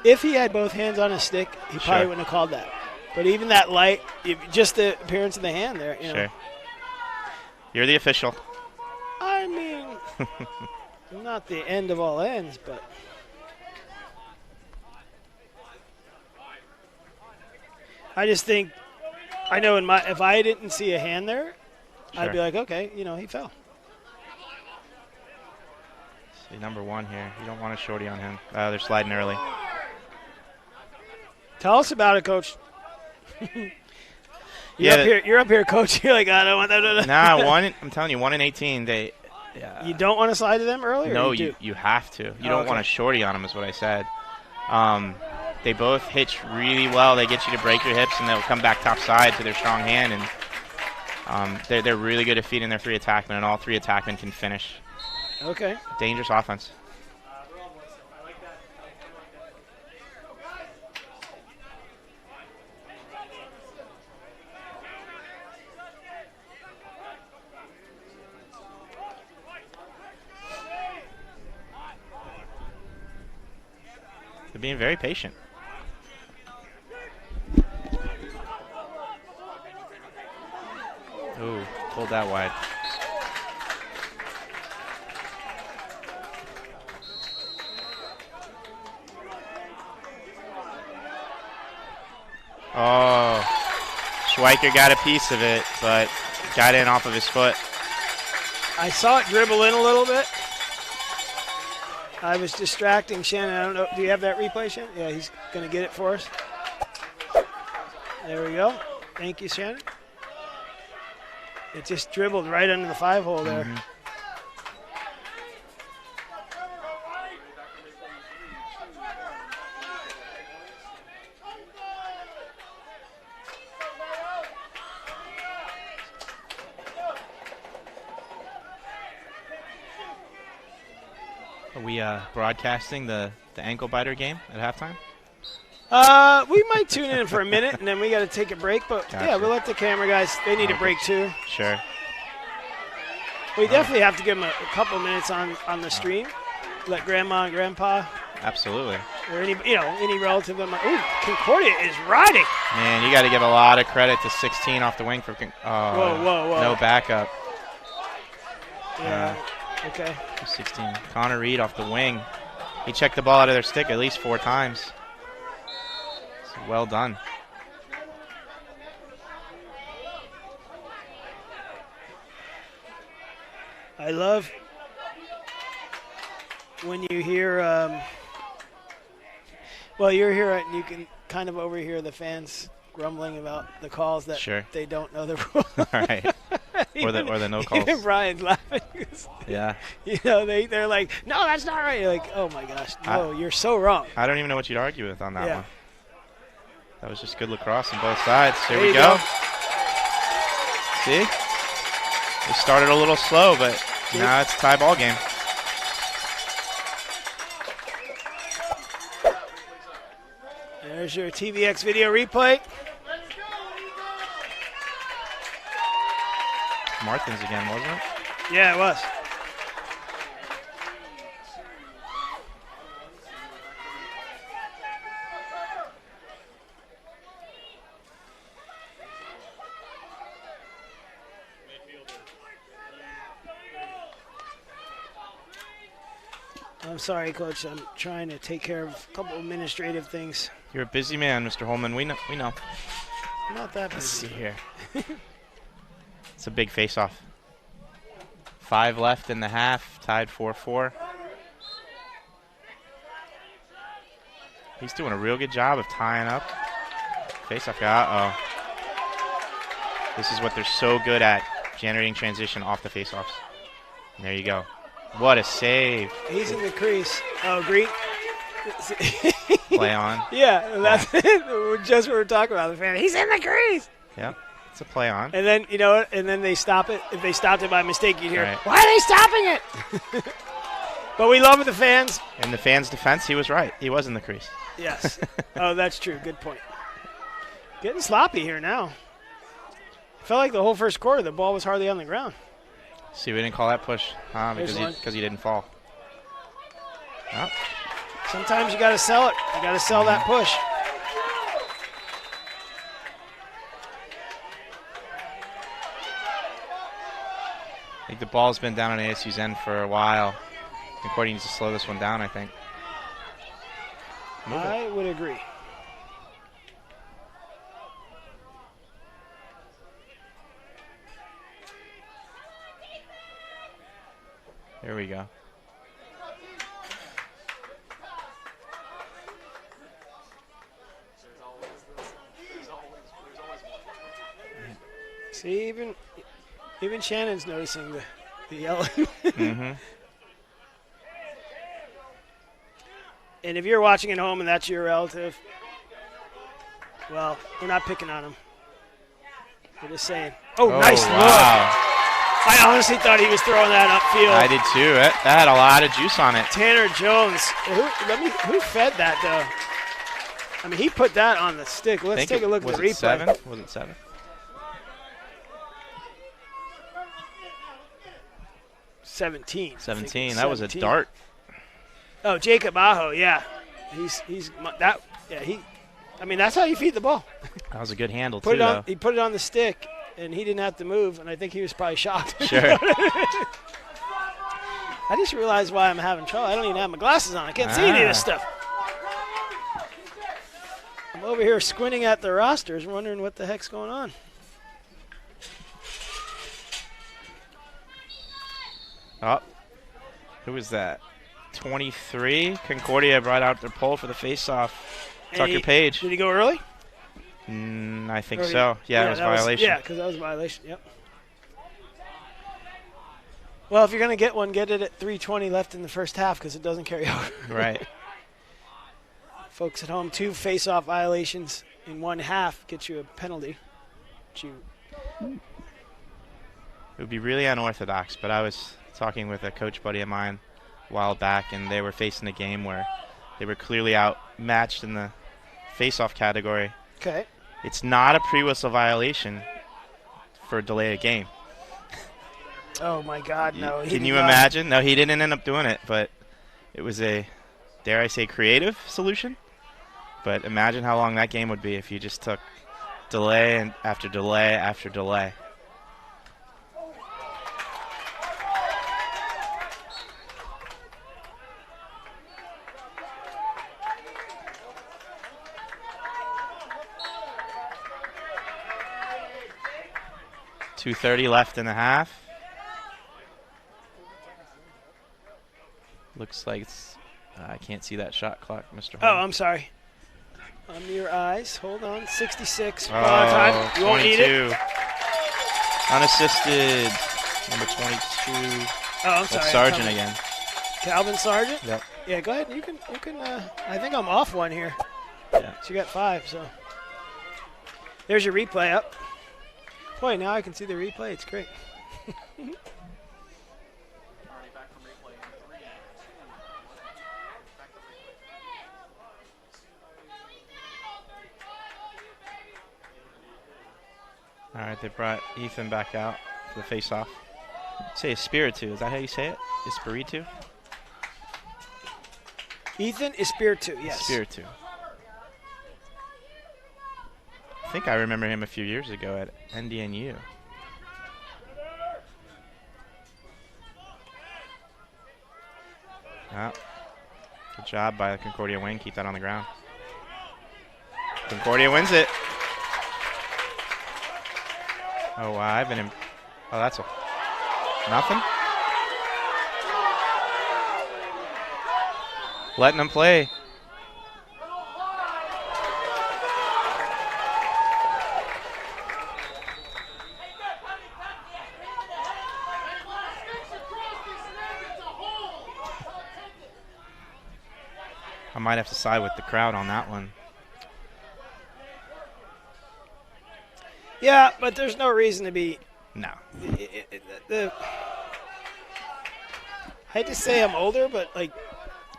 If he had both hands on his stick, he probably wouldn't have called that. But even that light, just the appearance of the hand there. You know. Sure. You're the official. I mean, not the end of all ends, but. I just think, I know if I didn't see a hand there, I'd be like, okay, he fell. See, number 1 here. You don't want a shorty on him. They're sliding early. Tell us about it, Coach. You're up here, Coach. You're like, I don't want that. Nah, I'm telling you, 1 in 18. You don't want to slide to them early? No, you have to. You don't want a shorty on them, is what I said. They both hitch really well. They get you to break your hips, and they'll come back top side to their strong hand. And they're really good at feeding their 3 attackmen, and all 3 attackmen can finish. Okay. Dangerous offense. They're being very patient. Ooh, pulled that wide. Oh, Schweiker got a piece of it, but got in off of his foot. I saw it dribble in a little bit. I was distracting Shannon. I don't know. Do you have that replay, Shannon? Yeah, he's going to get it for us. There we go. Thank you, Shannon. It just dribbled right under the 5-hole there. Mm-hmm. Are we broadcasting the ankle biter game at halftime? We might tune in for a minute, and then we got to take a break. But, yeah, we'll let the camera guys, they need a break, too. Sure. We definitely have to give them a couple minutes on the stream. Let Grandma and Grandpa. Absolutely. Or any relative. Ooh, Concordia is riding. Man, you got to give a lot of credit to 16 off the wing for whoa. No backup. Yeah, okay. 16. Connor Reed off the wing. He checked the ball out of their stick at least 4 times. Well done. I love when you hear, you're here and you can kind of overhear the fans grumbling about the calls that they don't know the rule. All right. Or the no calls. Even Brian's laughing. Yeah. They're like, no, that's not right. You're like, oh my gosh, no, you're so wrong. I don't even know what you'd argue with on that one. That was just good lacrosse on both sides. Here there we go. See? We started a little slow, but now it's a tie ball game. There's your TVX video replay. Martins again, wasn't it? Yeah, it was. I'm sorry, Coach. I'm trying to take care of a couple administrative things. You're a busy man, Mr. Holman. We know. I'm not that busy. Let's see here. It's a big face-off. 5 left in the half, tied 4-4. He's doing a real good job of tying up. Face-off guy. Uh-oh. This is what they're so good at, generating transition off the face-offs. And there you go. What a save. He's in the crease. Oh, Green. Play on. Yeah, that's just what we're talking about. The fan. He's in the crease. Yep, it's a play on. And then, you know what? And then they stop it. If they stopped it by mistake, you'd hear, Right. why are they stopping it? But we love it, the fans. In the fans' defense, he was right. He was in the crease. Yes. Oh, that's true. Good point. Getting sloppy here now. Felt like the whole first quarter, the ball was hardly on the ground. See, we didn't call that push, because he didn't fall. Oh. Sometimes you got to sell it. You got to sell that push. I think the ball's been down on ASU's end for a while. Concordia needs to slow this one down, I think. I would agree. There we go. See, even Shannon's noticing the yelling. Mm-hmm. And if you're watching at home and that's your relative, well, we're not picking on him. We're just saying. Oh, nice look. Wow. I honestly thought he was throwing that upfield. I did too. That had a lot of juice on it. Tanner Jones. Who fed that, though? I mean, he put that on the stick. Let's take a look at the replay. Was it 7? 17. 17. That was a dart. Oh, Jacob Aho, yeah. He's that. Yeah, I mean, that's how you feed the ball. That was a good handle He though. put it on the stick, and he didn't have to move, and I think he was probably shocked. Sure. I just realized why I'm having trouble. I don't even have my glasses on. I can't see any of this stuff. I'm over here squinting at the rosters, wondering what the heck's going on. Oh, who was that? 23. Concordia brought out their pole for the face-off. Tucker Page. Did he go early? I think so. Yeah, it was violation. Yeah, because that was a violation. Yep. Well, if you're going to get one, get it at 3:20 left in the first half because it doesn't carry over. Right. Folks at home, 2 face-off violations in one half gets you a penalty. It would be really unorthodox, but I was talking with a coach buddy of mine a while back, and they were facing a game where they were clearly outmatched in the face-off category. Okay. It's not a pre-whistle violation for a delay of game. Oh, my God, no. Can you imagine? No, he didn't end up doing it, but it was a, dare I say, creative solution. But imagine how long that game would be if you just took delay and after delay after delay. .230 left in the half. Looks like it's, I can't see that shot clock, Mr. Oh, Holm. I'm sorry. On your eyes. Hold on. 66. Oh, Time. You won't need 22. it. Unassisted. Number 22. Oh, I'm sorry. That's Sargent again. Calvin Sargent? Yep. Yeah, go ahead. You can. I think I'm off one here. Yeah. So you got 5. So there's your replay up. Boy, now I can see the replay. It's great. All right, they brought Ethan back out for the face-off. Say Espiritu. Is that how you say it? Espiritu? Ethan Espiritu, yes. Espiritu. I think I remember him a few years ago at NDNU. Good job by the Concordia wing. Keep that on the ground. Concordia wins it. Oh, wow. I've been in. Oh, that's a. Nothing? Letting them play. I might have to side with the crowd on that one. Yeah, but there's no reason to be. No. I hate to say I'm older, but like,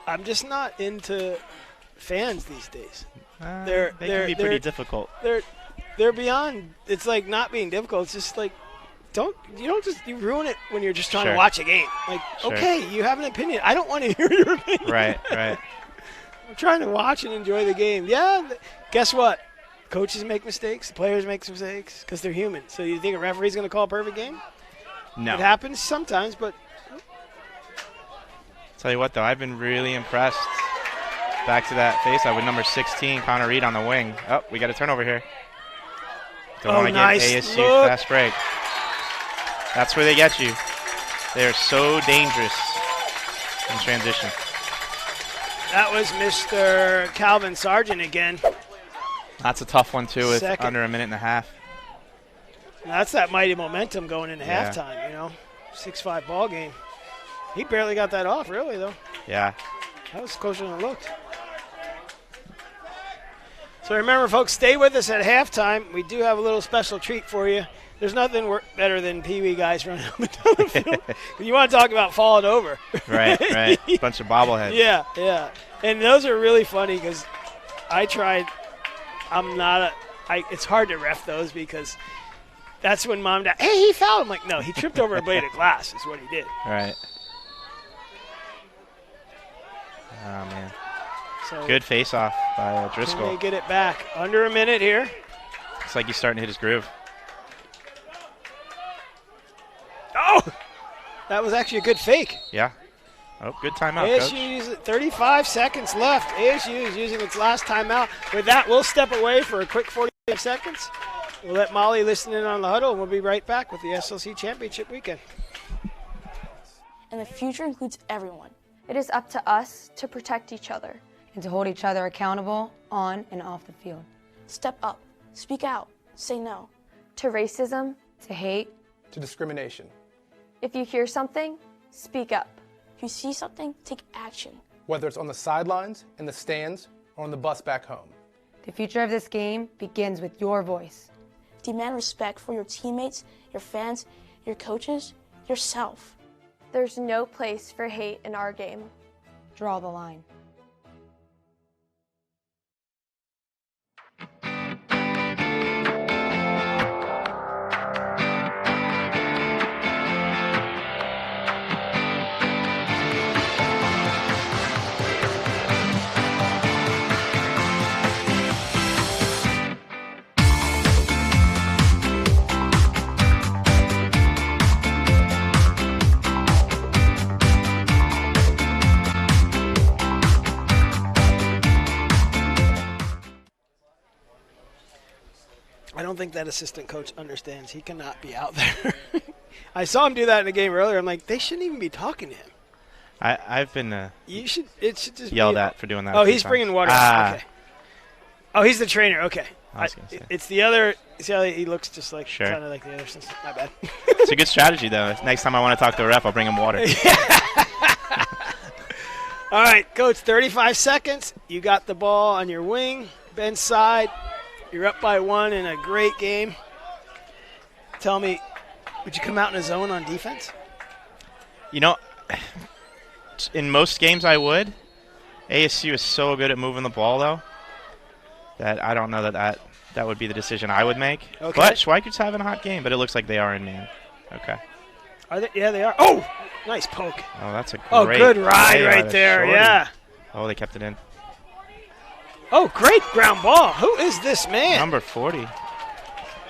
I'm just not into fans these days. They can be pretty difficult. They're beyond. It's like not being difficult. It's just like you ruin it when you're just trying to watch a game. Like, okay, you have an opinion. I don't want to hear your opinion. Right. I'm trying to watch and enjoy the game. Yeah, guess what? Coaches make mistakes. The players make mistakes because they're human. So you think a referee's going to call a perfect game? No. It happens sometimes, but. Tell you what, though, I've been really impressed. Back to that face-off with number 16, Connor Reed on the wing. Oh, we got a turnover here. Don't want to give ASU fast break. That's where they get you. They are so dangerous in transition. That was Mr. Calvin Sargent again. That's a tough one, too, with under a minute and a half. That's that mighty momentum going into halftime, 6-5 ball game. He barely got that off, really, though. Yeah. That was closer than it looked. So remember, folks, stay with us at halftime. We do have a little special treat for you. There's nothing better than Pee-wee guys running up and down the field. You want to talk about falling over. Right. Bunch of bobbleheads. Yeah. And those are really funny because I tried. It's hard to ref those because that's when Mom and Dad, hey, he fouled. I'm like, no, he tripped over a blade of glass is what he did. Right. Oh, man. So good face-off by Driscoll. Can they get it back? Under a minute here. Looks like he's starting to hit his groove. Oh! That was actually a good fake. Yeah. Oh, good timeout, ASU uses 35 seconds left. ASU is using its last timeout. With that, we'll step away for a quick 45 seconds. We'll let Molly listen in on the huddle, and we'll be right back with the SLC Championship weekend. And the future includes everyone. It is up to us to protect each other. And to hold each other accountable on and off the field. Step up. Speak out. Say no. To racism. To hate. To discrimination. If you hear something, speak up. If you see something, take action. Whether it's on the sidelines, in the stands, or on the bus back home. The future of this game begins with your voice. Demand respect for your teammates, your fans, your coaches, yourself. There's no place for hate in our game. Draw the line. I don't think that assistant coach understands he cannot be out there. I saw him do that in the game earlier. I'm like, they shouldn't even be talking to him. I've been it should just yelled at for doing that. Oh, he's bringing water. Okay. Oh, he's the trainer. Okay. It's the other. See how he looks just like kind of like the other assistant. My bad. It's a good strategy, though. Next time I want to talk to a ref, I'll bring him water. All right, Coach, 35 seconds. You got the ball on your wing, bench side. You're up by 1 in a great game. Tell me, would you come out in a zone on defense? In most games I would. ASU is so good at moving the ball, though, that I don't know that would be the decision I would make. Okay. But Schweikert's having a hot game, but it looks like they are in man. Okay. Are they? Yeah, they are. Oh, nice poke. Oh, that's a great good ride right there. Shorty. Yeah. Oh, they kept it in. Oh, great ground ball. Who is this man? Number 40.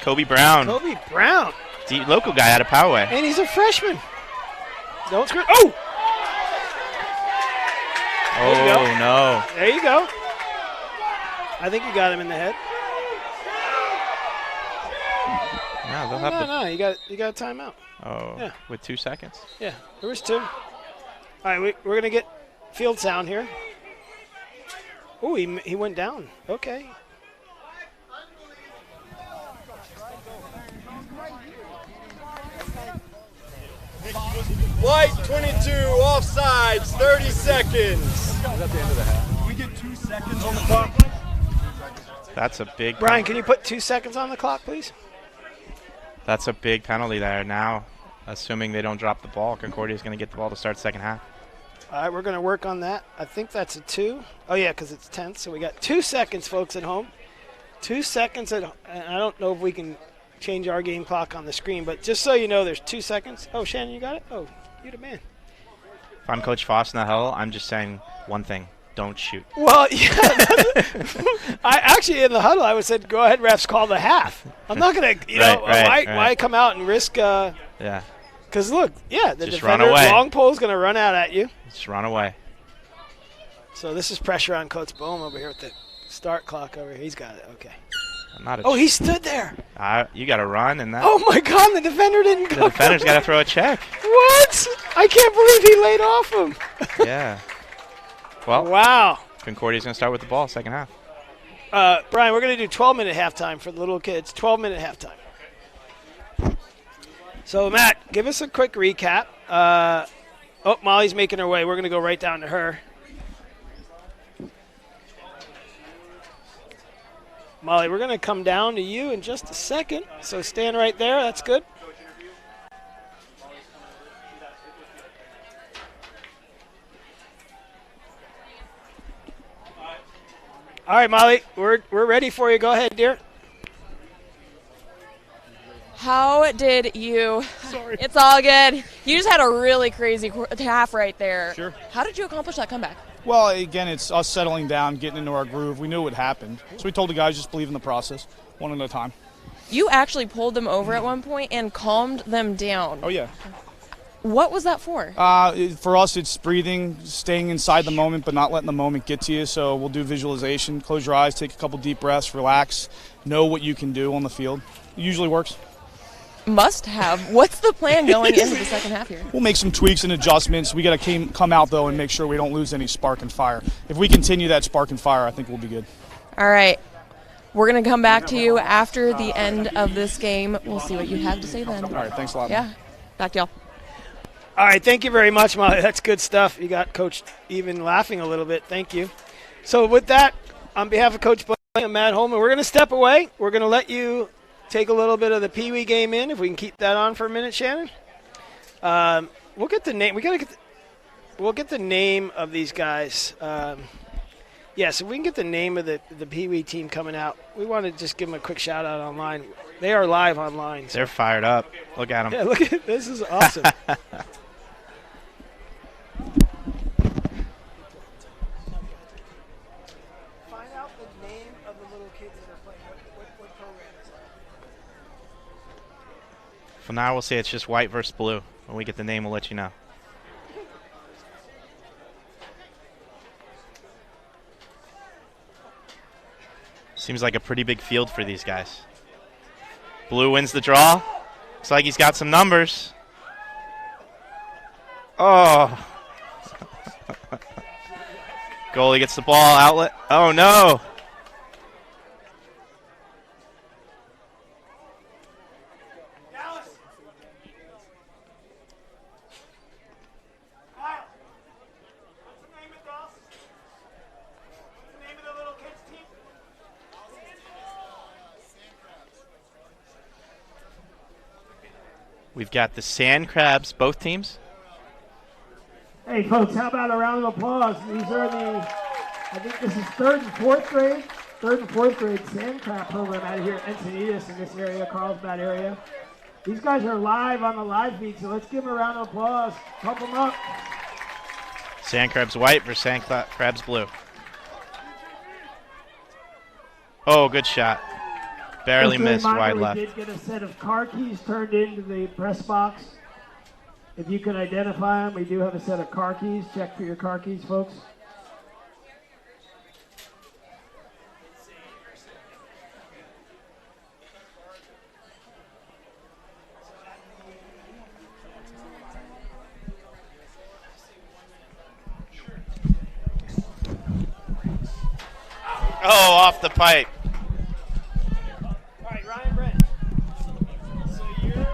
Kobe Brown. Kobe Brown. Local guy out of Poway. And he's a freshman. Don't screw. Oh! Oh, no. There you go. I think you got him in the head. No, they'll have No, you got a timeout. Oh, yeah. With 2 seconds? Yeah, there was 2. All right, we're going to get field sound here. Oh, he went down. Okay. White 22, offsides, 30 seconds. Is that the end of the half? Can we get 2 seconds on the clock? That's a big Brian, can you put 2 seconds on the clock, please? That's a big penalty there. Now, assuming they don't drop the ball, Concordia is going to get the ball to start second half. All right, we're going to work on that. I think that's a 2. Oh, yeah, because it's 10th. So we got 2 seconds, folks, at home. 2 seconds at home. I don't know if we can change our game clock on the screen, but just so you know, there's 2 seconds. Oh, Shannon, you got it? Oh, you're the man. If I'm Coach Foss in the huddle, I'm just saying one thing. Don't shoot. Well, yeah. I actually, in the huddle, I would said, go ahead, refs, call the half. I'm not going to, why come out and risk. Yeah. Because, look, the just defender, long pole is going to run out at you. Just run away. So this is pressure on Coach Bohm over here with the start clock over here. He's got it. Okay. He stood there. You got to run. And that. Oh, my God, the defender didn't go. The defender's got to throw a check. What? I can't believe he laid off him. Yeah. Well, wow. Concordia's going to start with the ball second half. Brian, we're going to do 12-minute halftime for the little kids. 12-minute halftime. So, Matt, give us a quick recap. Molly's making her way. We're going to go right down to her. Molly, we're going to come down to you in just a second. So stand right there. That's good. All right, Molly, we're ready for you. Go ahead, dear. How did you? Sorry. It's all good. You just had a really crazy half right there. Sure. How did you accomplish that comeback? Well, again, it's us settling down, getting into our groove. We knew what happened. So we told the guys just believe in the process, one at a time. You actually pulled them over at one point and calmed them down. Oh, yeah. What was that for? For us, it's breathing, staying inside the moment, but not letting the moment get to you. So we'll do visualization. Close your eyes, take a couple deep breaths, relax, know what you can do on the field. It usually works. Must have. What's the plan going into the second half here? We'll make some tweaks and adjustments. We got to come out, though, and make sure we don't lose any spark and fire. If we continue that spark and fire, I think we'll be good. All right. We're going to come back to you after the end of this game. We'll see what you have to say then. All right. Thanks a lot. Yeah. Back to y'all. All right, thank you very much, Molly. That's good stuff. You got Coach even laughing a little bit. Thank you. So with that, on behalf of Coach Blaine and Matt Holman, we're going to step away. We're going to let you take a little bit of the Pee Wee game in, if we can keep that on for a minute, Shannon. We'll get the name. We'll get the name of these guys. So if we can get the name of the Pee Wee team coming out, we want to just give them a quick shout out online. They are live online. So. They're fired up. Look at them. Yeah, look at this. Is awesome. For now, we'll say it's just white versus blue. When we get the name, we'll let you know. Seems like a pretty big field for these guys. Blue wins the draw. Looks like he's got some numbers. Oh. Goalie gets the ball, outlet. Oh, no. We've got the Sand Crabs, both teams. Hey, folks, how about a round of applause? These are I think this is third and fourth grade Sand Crab program out of here at Encinitas in this area, Carlsbad area. These guys are live on the live feed, so let's give them a round of applause. Pump them up. Sand Crabs white versus Sand Crabs blue. Oh, good shot. Barely missed, wide left. We did get a set of car keys turned into the press box. If you can identify them, we do have a set of car keys. Check for your car keys, folks. Oh, off the pipe. All right, Ryan Brent. So you're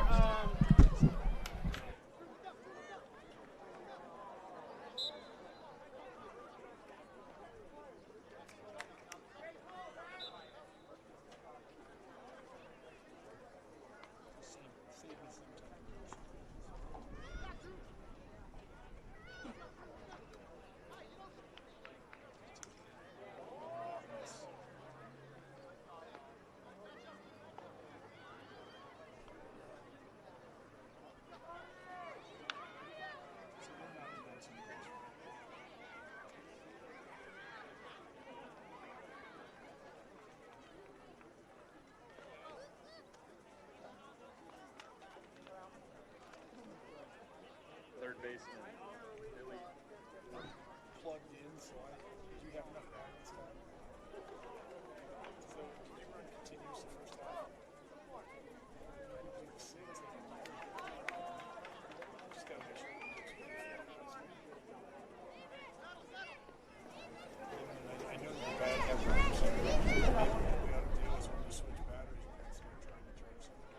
third baseman. Really plugged in, so do you have enough balance time? So they run continuous the first half. Just gotta make sure. I know the bad have 100%. Maybe what we ought to do is when we switch batteries, we're gonna start trying to charge something.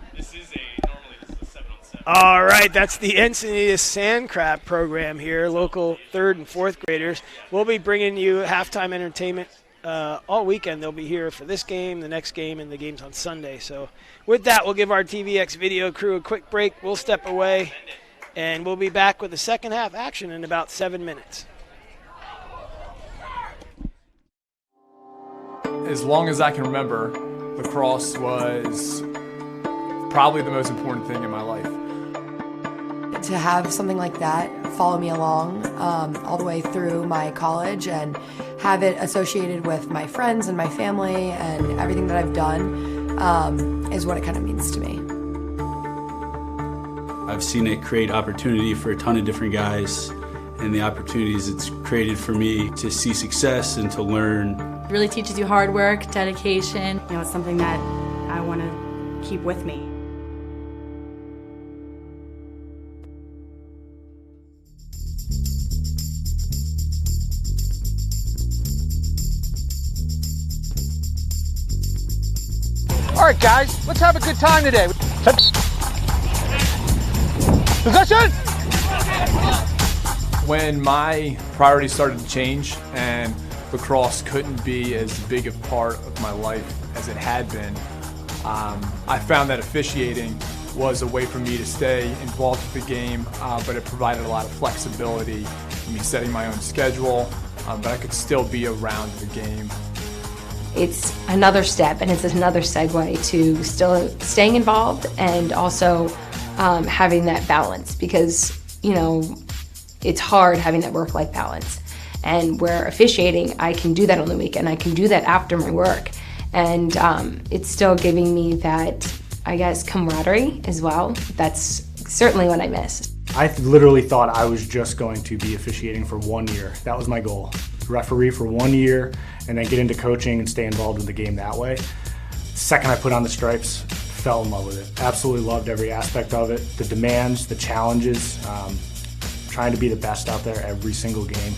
Normally this is a 7-on-7. All right, that's the Encinitas Sand Crab program here, local 3rd and 4th graders. We'll be bringing you halftime entertainment all weekend. They'll be here for this game, the next game, and the games on Sunday. So with that, we'll give our TVX video crew a quick break. We'll step away, and we'll be back with the second half action in about 7 minutes. As long as I can remember, lacrosse was probably the most important thing in my life. To have something like that follow me along all the way through my college and have it associated with my friends and my family and everything that I've done is what it kind of means to me. I've seen it create opportunity for a ton of different guys, and the opportunities it's created for me to see success and to learn. It really teaches you hard work, dedication. You know, it's something that I want to keep with me. All right, guys, let's have a good time today. Possession! When my priorities started to change and lacrosse couldn't be as big a part of my life as it had been, I found that officiating was a way for me to stay involved with the game, but it provided a lot of flexibility in me setting my own schedule, but I could still be around the game. It's another step, and it's another segue to still staying involved and also having that balance, because, you know, it's hard having that work-life balance. And where officiating, I can do that on the weekend. I can do that after my work. And it's still giving me that, I guess, camaraderie as well. That's certainly what I miss. I literally thought I was just going to be officiating for 1 year. That was my goal. Referee for 1 year and then get into coaching and stay involved in the game that way. Second I put on the stripes, fell in love with it. Absolutely loved every aspect of it. The demands, the challenges, trying to be the best out there every single game.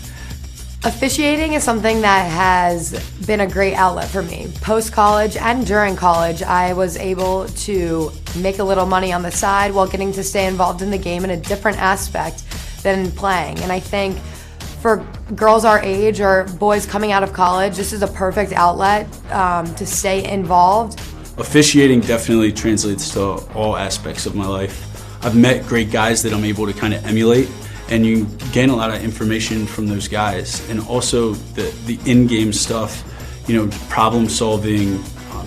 Officiating is something that has been a great outlet for me. Post-college and during college, I was able to make a little money on the side while getting to stay involved in the game in a different aspect than playing. And I think for girls our age or boys coming out of college, this is a perfect outlet to stay involved. Officiating definitely translates to all aspects of my life. I've met great guys that I'm able to kind of emulate, and you gain a lot of information from those guys. And also the in-game stuff, problem solving,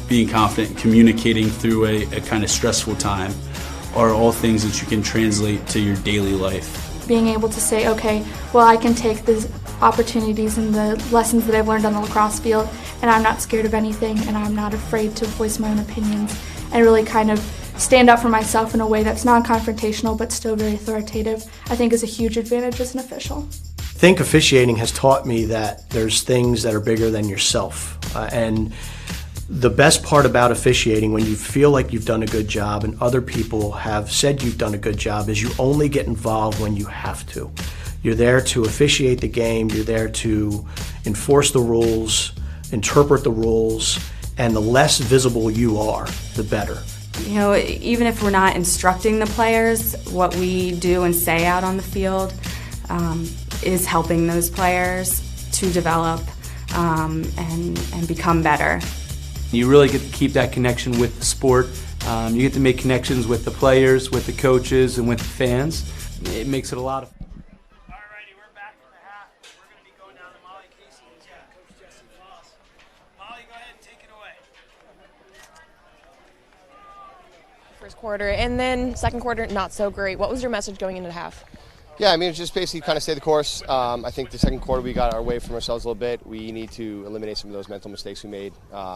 being confident, communicating through a kind of stressful time are all things that you can translate to your daily life. Being able to say, okay, well, I can take the opportunities and the lessons that I've learned on the lacrosse field, and I'm not scared of anything, and I'm not afraid to voice my own opinions, and really kind of stand up for myself in a way that's non-confrontational but still very authoritative, I think is a huge advantage as an official. I think officiating has taught me that there's things that are bigger than yourself. And the best part about officiating, when you feel like you've done a good job and other people have said you've done a good job, is you only get involved when you have to. You're there to officiate the game, you're there to enforce the rules, interpret the rules, and the less visible you are, the better. Even if we're not instructing the players, what we do and say out on the field is helping those players to develop and become better. You really get to keep that connection with the sport. You get to make connections with the players, with the coaches, and with the fans. It makes it a lot of fun. Alrighty, we're back from the half. We're going to be going down to Molly Casey, who's got Coach Jesse Foss. Molly, go ahead and take it away. First quarter, and then second quarter, not so great. What was your message going into the half? Yeah, I mean, it's just basically kind of stay the course. I think the second quarter we got our way from ourselves a little bit. We need to eliminate some of those mental mistakes we made.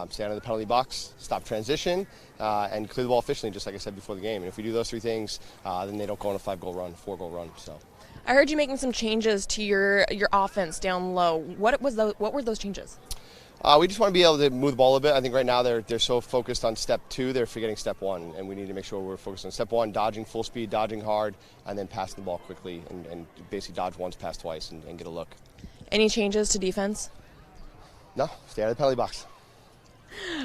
Stay out of the penalty box, stop transition, and clear the ball efficiently, just like I said before the game. And if we do those three things, then they don't go on a 5-goal run, 4-goal run. So. I heard you making some changes to your offense down low. What were those changes? We just want to be able to move the ball a bit. I think right now they're so focused on step 2, they're forgetting step 1, and we need to make sure we're focused on step 1, dodging full speed, dodging hard, and then passing the ball quickly and basically dodge once, pass twice, and get a look. Any changes to defense? No, stay out of the penalty box.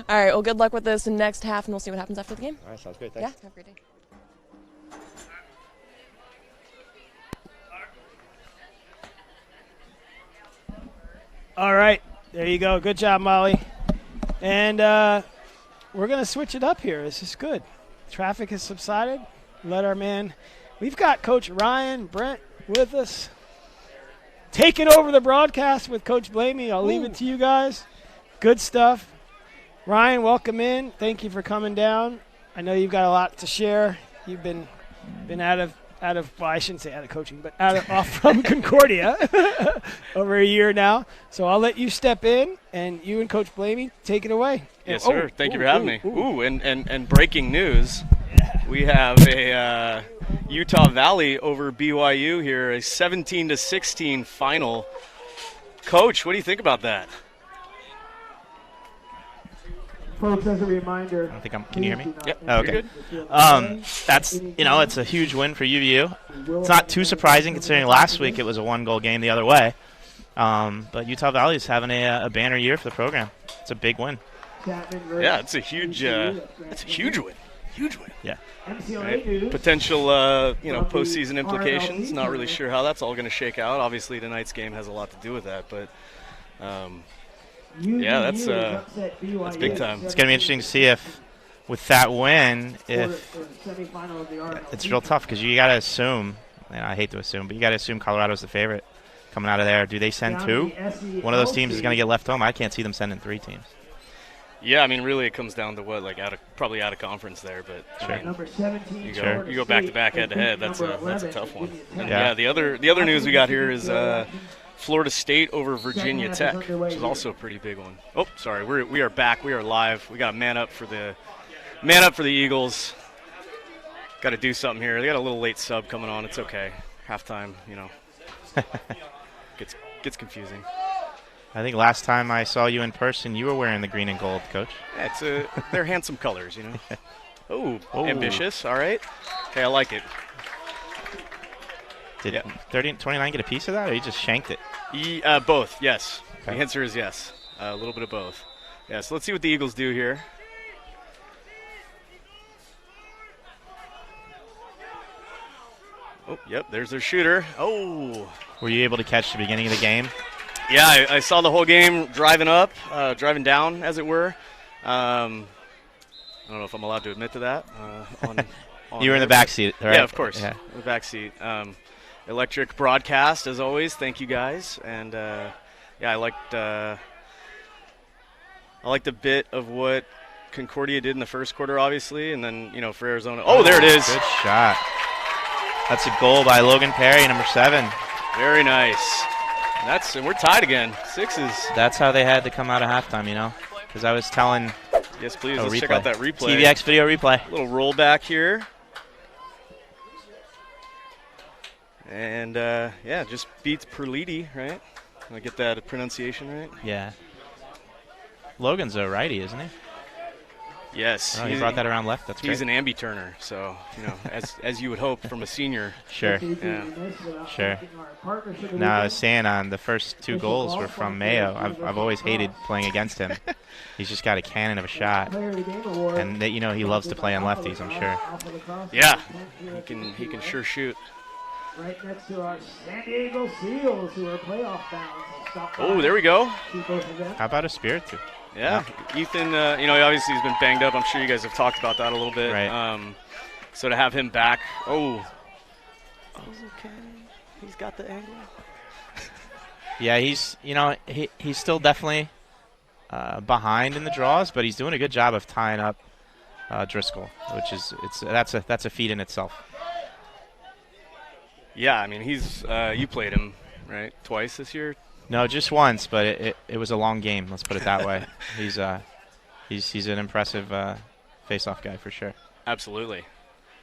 All right, well, good luck with this next half, and we'll see what happens after the game. All right, sounds great. Thanks. Yeah, have a great day. All right, there you go. Good job, Molly. And we're going to switch it up here. This is good. Traffic has subsided. Let our man. We've got Coach Ryan Brent with us. Taking over the broadcast with Coach Blamey. I'll leave it to you guys. Good stuff. Ryan, welcome in. Thank you for coming down. I know you've got a lot to share. You've been out of well, I shouldn't say out of coaching, but off from Concordia over a year now. So I'll let you step in, and you and Coach Blamey take it away. Yes, sir. Thank you for having me. And breaking news. Yeah. We have a Utah Valley over BYU here, a 17-16 final. Coach, what do you think about that? Folks, as a reminder. I don't think can you hear me? Yep. Oh, okay. That's, it's a huge win for UVU. It's not too surprising considering last week it was a 1-goal game the other way. But Utah Valley is having a banner year for the program. It's a big win. Yeah, it's a huge win. Huge win. Yeah. Right. Potential, postseason implications. Not really sure how that's all going to shake out. Obviously, tonight's game has a lot to do with that, but. Yeah, that's big time. It's going to be interesting to see if, with that win, if it's real tough because you got to assume, and I hate to assume, but you got to assume Colorado's the favorite coming out of there. Do they send 2? One of those teams is going to get left home. I can't see them sending 3 teams. Yeah, I mean, really, it comes down to what, probably out of conference there, but sure. I mean, you go back to back, head to head. That's a tough one. And yeah, the other news we got here is. Florida State over Virginia Tech, which is also a pretty big one. Oh, sorry, we are back. We are live. We got a man up for the Eagles. Got to do something here. They got a little late sub coming on. It's okay. Halftime, gets confusing. I think last time I saw you in person, you were wearing the green and gold, Coach. Yeah, they're handsome colors, Oh, ambitious. All right. Okay, I like it. Did 29 get a piece of that, or you just shanked it? Both, yes. Okay. The answer is yes. A little bit of both. Yeah, so let's see what the Eagles do here. Oh, yep, there's their shooter. Oh. Were you able to catch the beginning of the game? Yeah, I saw the whole game driving down, as it were. I don't know if I'm allowed to admit to that. You were in the back seat, right? Yeah, of course. Yeah. In the back seat. electric broadcast as always. Thank you guys. And yeah, I liked a bit of what Concordia did in the first quarter, obviously, and then for Arizona. Oh, there it is. Good shot. That's a goal by Logan Perry, number 7. Very nice. And we're tied again. 6s. That's how they had to come out of halftime, because I was telling. Yes, please. Let's check out that replay. TVX video replay. A little rollback here. And, yeah, just beats Perliti, right? Did I get that pronunciation right? Yeah. Logan's a righty, isn't he? Yes. Oh, he brought that around left. That's He's great. an ambi-turner, so, as you would hope from a senior. Sure. Yeah. Sure. Now, I was saying the first 2 goals were from Mayo. I've always hated playing against him. He's just got a cannon of a shot. And, he loves to play on lefties, I'm sure. Yeah. He can sure shoot. Right next to our San Diego Seals, who are playoff bound. Oh, there we go. How about a Spiritu? Yeah. Ethan, obviously he's been banged up. I'm sure you guys have talked about that a little bit. Right. So to have him back, okay. He's got the angle. Yeah, he's still definitely behind in the draws, but he's doing a good job of tying up Driscoll, which is that's a feat in itself. Yeah, I mean you played him right twice this year. No, just once, but it was a long game. Let's put it that way. He's an impressive face-off guy for sure. Absolutely.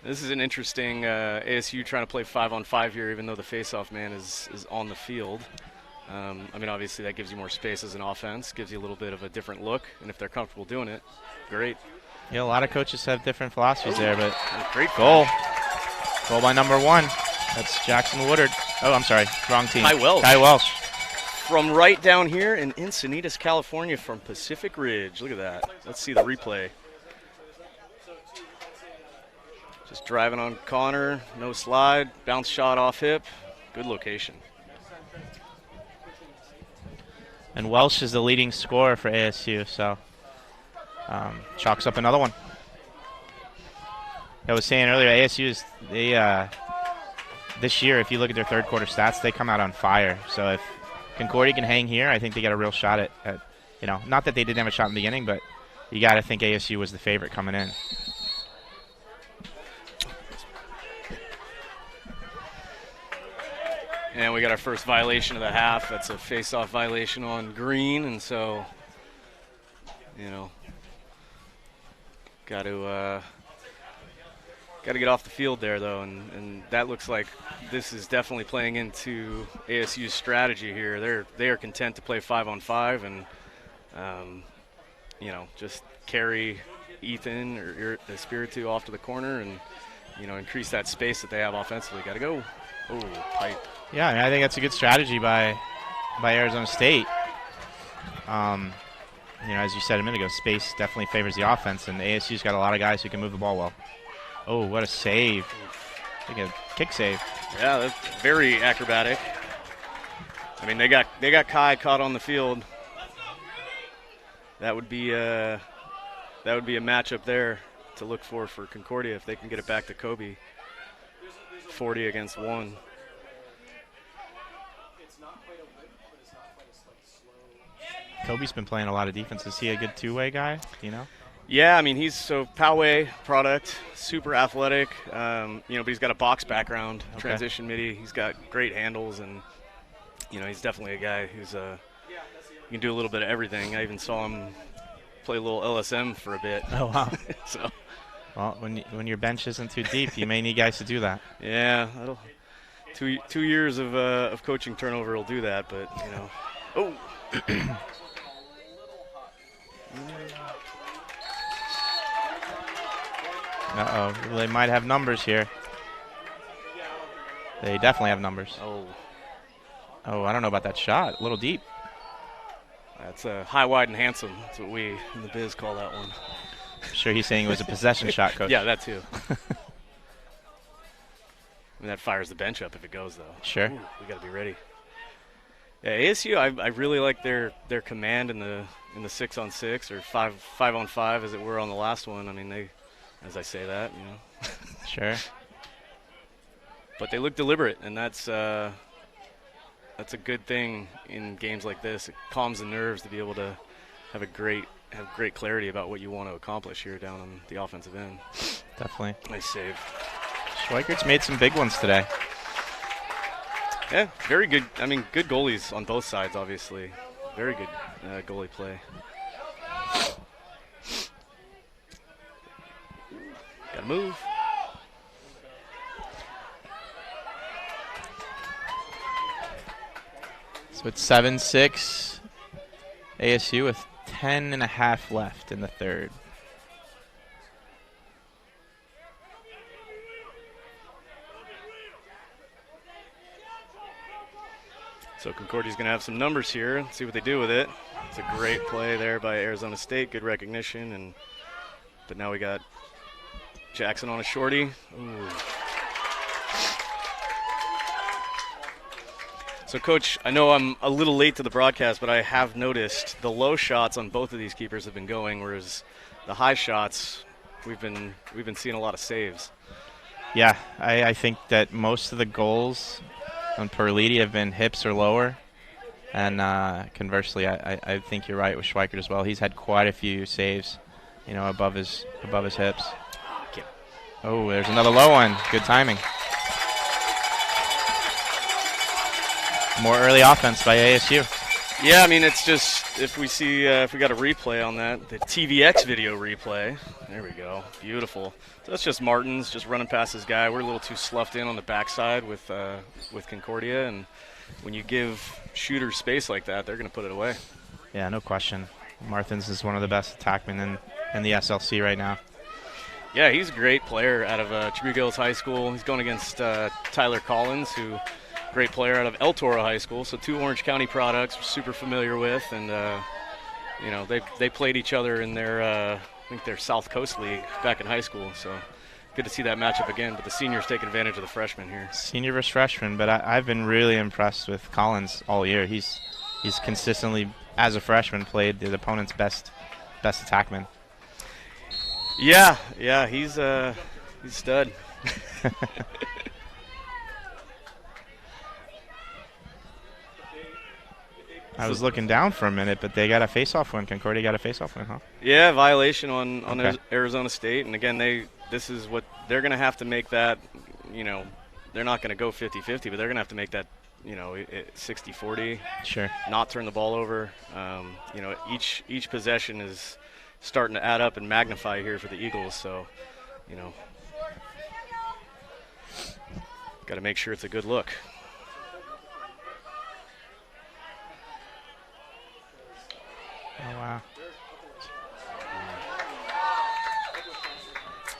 This is an interesting ASU trying to play 5-on-5 here, even though the face-off man is on the field. I mean, obviously that gives you more space as an offense, gives you a little bit of a different look, and if they're comfortable doing it, great. Yeah, a lot of coaches have different philosophies there, but great goal by number 1. That's Jackson Woodard. Oh, I'm sorry, wrong team. Kai Welsh. From right down here in Encinitas, California, from Pacific Ridge. Look at that. Let's see the replay. Just driving on Connor, no slide, bounce shot off hip. Good location. And Welsh is the leading scorer for ASU, so chalks up another one. I was saying earlier, ASU is this year, if you look at their third quarter stats, they come out on fire. So if Concordia can hang here, I think they get a real shot at not that they didn't have a shot in the beginning, but you got to think ASU was the favorite coming in. And we got our first violation of the half. That's a face-off violation on Green, and so, got to get off the field there, though, and that looks like this is definitely playing into ASU's strategy here. They are content to play 5-on-5 and, just carry Ethan or Espiritu off to the corner and, increase that space that they have offensively. Got to go. Oh, tight. Yeah, I think that's a good strategy by Arizona State. As you said a minute ago, space definitely favors the offense, and ASU's got a lot of guys who can move the ball well. Oh, what a save. Like a kick save. Yeah, that's very acrobatic. I mean, they got Kai caught on the field. That would be a matchup there to look for Concordia if they can get it back to Kobe. 40 against 1. Kobe's been playing a lot of defense. Is he a good two-way guy? Do you know? Yeah, I mean, he's Poway product, super athletic, but he's got a box background, transition midi. He's got great handles, and, he's definitely a guy who's he can do a little bit of everything. I even saw him play a little LSM for a bit. Oh, wow. So, well, when your bench isn't too deep, you may need guys to do that. Yeah, two years of coaching turnover will do that, but, Oh! Uh-oh, they might have numbers here. They definitely have numbers. Oh, I don't know about that shot. A little deep. That's high, wide, and handsome. That's what we in the biz call that one. I'm sure he's saying it was a possession shot, Coach. Yeah, that too. I mean, that fires the bench up if it goes, though. Sure. Ooh, we got to be ready. Yeah, ASU, I really like their command in the 6-on-6 or 5-on-5 as it were on the last one. I mean, as I say that, Sure. but they look deliberate, and that's a good thing in games like this. It calms the nerves to be able to have great clarity about what you want to accomplish here down on the offensive end. Definitely. Nice save. Schweikert's made some big ones today. Yeah, very good. I mean, good goalies on both sides, obviously. Very good goalie play. Gotta move. So it's 7-6 ASU with 10.5 left in the third. So Concordia's going to have some numbers here. Let's see what they do with it. It's a great play there by Arizona State. Good recognition. But now we got Jackson on a shorty. Ooh. So, Coach, I know I'm a little late to the broadcast, but I have noticed the low shots on both of these keepers have been going, whereas the high shots, we've been seeing a lot of saves. Yeah, I think that most of the goals on Perliti have been hips or lower, and conversely, I think you're right with Schweikert as well. He's had quite a few saves, above his hips. Oh, there's another low one. Good timing. More early offense by ASU. Yeah, I mean, it's just if we got a replay on that, the TVX video replay. There we go. Beautiful. So that's just Martins just running past his guy. We're a little too sloughed in on the backside with Concordia, and when you give shooters space like that, they're going to put it away. Yeah, no question. Martins is one of the best attackmen in the SLC right now. Yeah, he's a great player out of Tribune Hills High School. He's going against Tyler Collins, who great player out of El Toro High School. So 2 Orange County products we're super familiar with, and they played each other in their I think their South Coast League back in high school. So good to see that matchup again. But the seniors taking advantage of the freshmen here. Senior versus freshman, but I've been really impressed with Collins all year. He's consistently, as a freshman, played the opponent's best attackman. Yeah, he's stud. I was looking down for a minute, but they got a face-off win. Concordia got a face-off win, huh? Yeah, violation on Okay. Arizona State. And, again, this is what they're going to have to make that, they're not going to go 50-50, but they're going to have to make that, 60-40. Sure. Not turn the ball over. Each possession is starting to add up and magnify here for the Eagles. So, got to make sure it's a good look. Oh, wow.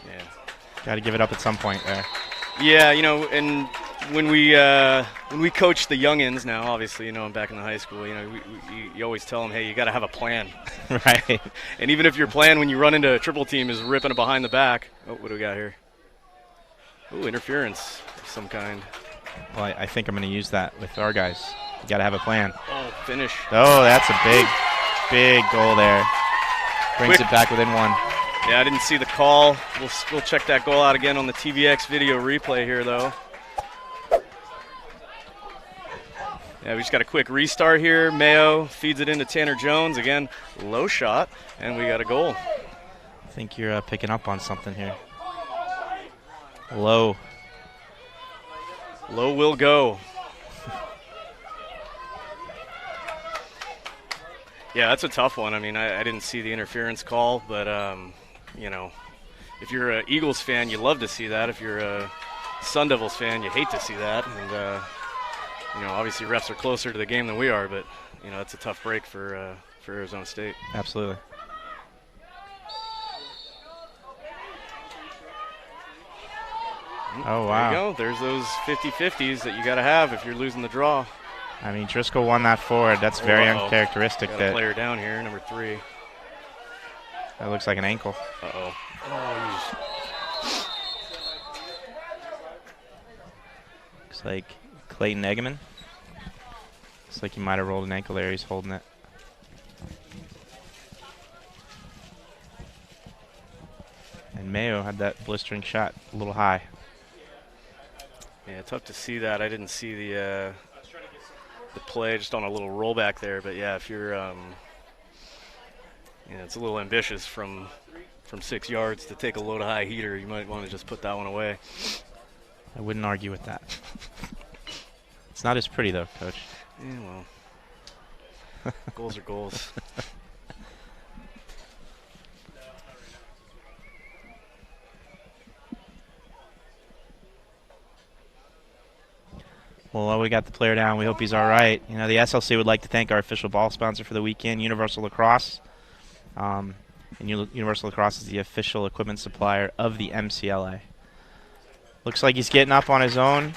Yeah. Got to give it up at some point there. Yeah, and when we coach the youngins now, obviously, I'm back in the high school, you always tell them, hey, you got to have a plan. Right. And even if your plan when you run into a triple team is ripping it behind the back. Oh, what do we got here? Ooh, interference of some kind. Well, I think I'm going to use that with our guys. You got to have a plan. Oh, finish. Oh, that's a big goal there. Brings it back within one. Yeah, I didn't see the call. We'll check that goal out again on the TVX video replay here, though. Yeah, we just got a quick restart here. Mayo feeds it into Tanner Jones. Again, low shot, and we got a goal. I think you're picking up on something here. Low. Low will go. Yeah, that's a tough one. I mean, I didn't see the interference call, but, if you're an Eagles fan, you love to see that. If you're a Sun Devils fan, you hate to see that. And, obviously refs are closer to the game than we are, but, it's a tough break for Arizona State. Absolutely. Oh, wow. There you go. There's those 50-50s that you got to have if you're losing the draw. I mean, Driscoll won that forward. That's very uncharacteristic. Got a player down here, number 3. That looks like an ankle. Uh-oh. Looks like Clayton Eggman. Looks like he might have rolled an ankle there. He's holding it. And Mayo had that blistering shot a little high. Yeah, Yeah, tough to see that. I didn't see the play, just on a little rollback there. But yeah, if you're, it's a little ambitious from 6 yards to take a low to high heater. You might want to just put that one away. I wouldn't argue with that. It's not as pretty though, Coach. Yeah, well, goals are goals. Well, while we got the player down, we hope he's all right. You know, the SLC would like to thank our official ball sponsor for the weekend, Universal Lacrosse. And Universal Lacrosse is the official equipment supplier of the MCLA. Looks like he's getting up on his own.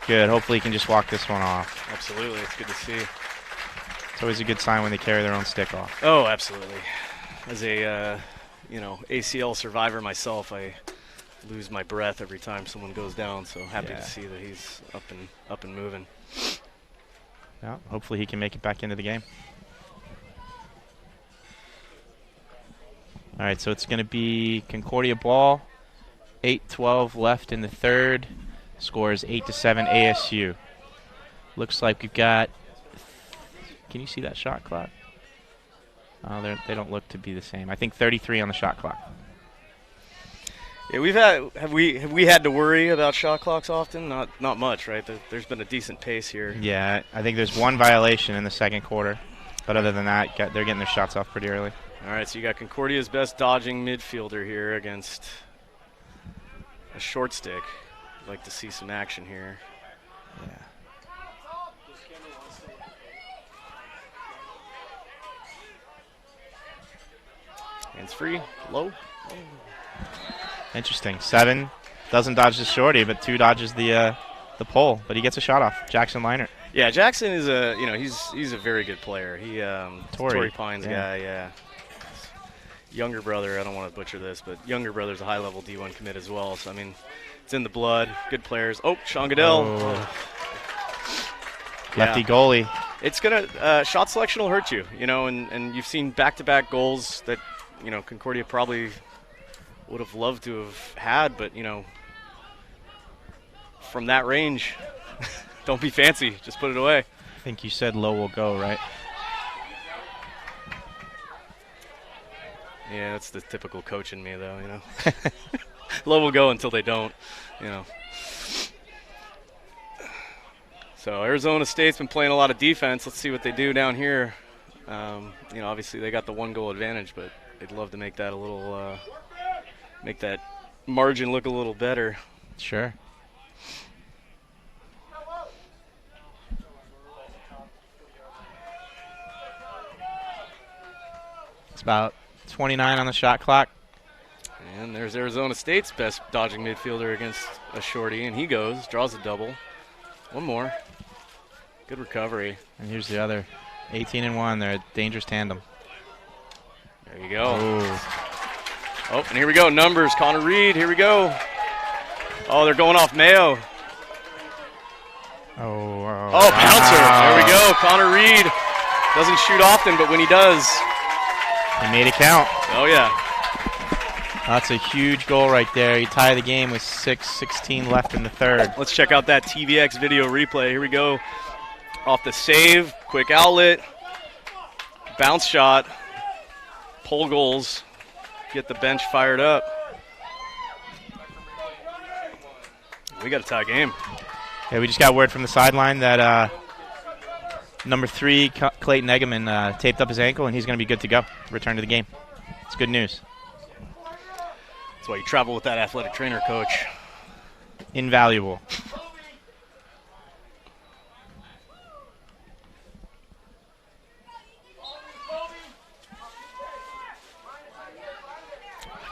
Good. Hopefully he can just walk this one off. Absolutely. It's good to see. It's always a good sign when they carry their own stick off. Oh, absolutely. As a, ACL survivor myself, I lose my breath every time someone goes down, so happy to see that he's up and moving. Yeah, hopefully he can make it back into the game. All right, so it's going to be Concordia ball. 8:12 left in the third. Score is 8-7 ASU. Looks like we've got. Can you see that shot clock? They don't look to be the same. I think 33 on the shot clock. Yeah, have we had to worry about shot clocks often? Not much, right? There's been a decent pace here. Yeah, I think there's one violation in the second quarter, but other than that, they're getting their shots off pretty early. All right, so you got Concordia's best dodging midfielder here against a short stick. I'd like to see some action here. Yeah. Hands free, low. Interesting. 7 doesn't dodge the shorty, but 2 dodges the pole, but he gets a shot off. Jackson Leinert. Yeah, Jackson is he's a very good player. He Torrey Pines guy, yeah. Younger brother, I don't want to butcher this, but younger brother's a high-level D1 commit as well. So I mean, it's in the blood. Good players. Oh, Sean Goodell. Oh. Lefty goalie. It's gonna shot selection will hurt you, and you've seen back-to-back goals that Concordia probably would have loved to have had, but from that range, don't be fancy. Just put it away. I think you said low will go, right? Yeah, that's the typical coach in me, though. Low will go until they don't. So Arizona State's been playing a lot of defense. Let's see what they do down here. Obviously they got the 1-goal advantage, but they'd love to make that a little, make that margin look a little better. Sure. It's about 29 on the shot clock. And there's Arizona State's best dodging midfielder against a shorty, and he draws a double. One more. Good recovery. And here's the other. 18-1. They're a dangerous tandem. There you go. Oh, and here we go. Numbers. Connor Reed. Here we go. Oh, they're going off Mayo. Oh, bouncer. There we go. Connor Reed doesn't shoot often, but when he does, he made it count. Oh, yeah. That's a huge goal right there. You tie the game with 6:16 left in the third. Let's check out that TVX video replay. Here we go. Off the save, quick outlet, bounce shot, pole goals, get the bench fired up. We got a tie game. Yeah, we just got word from the sideline that number 3, Clayton Eggeman, taped up his ankle, and he's going to be good to go. Return to the game. It's good news. That's why you travel with that athletic trainer, Coach. Invaluable.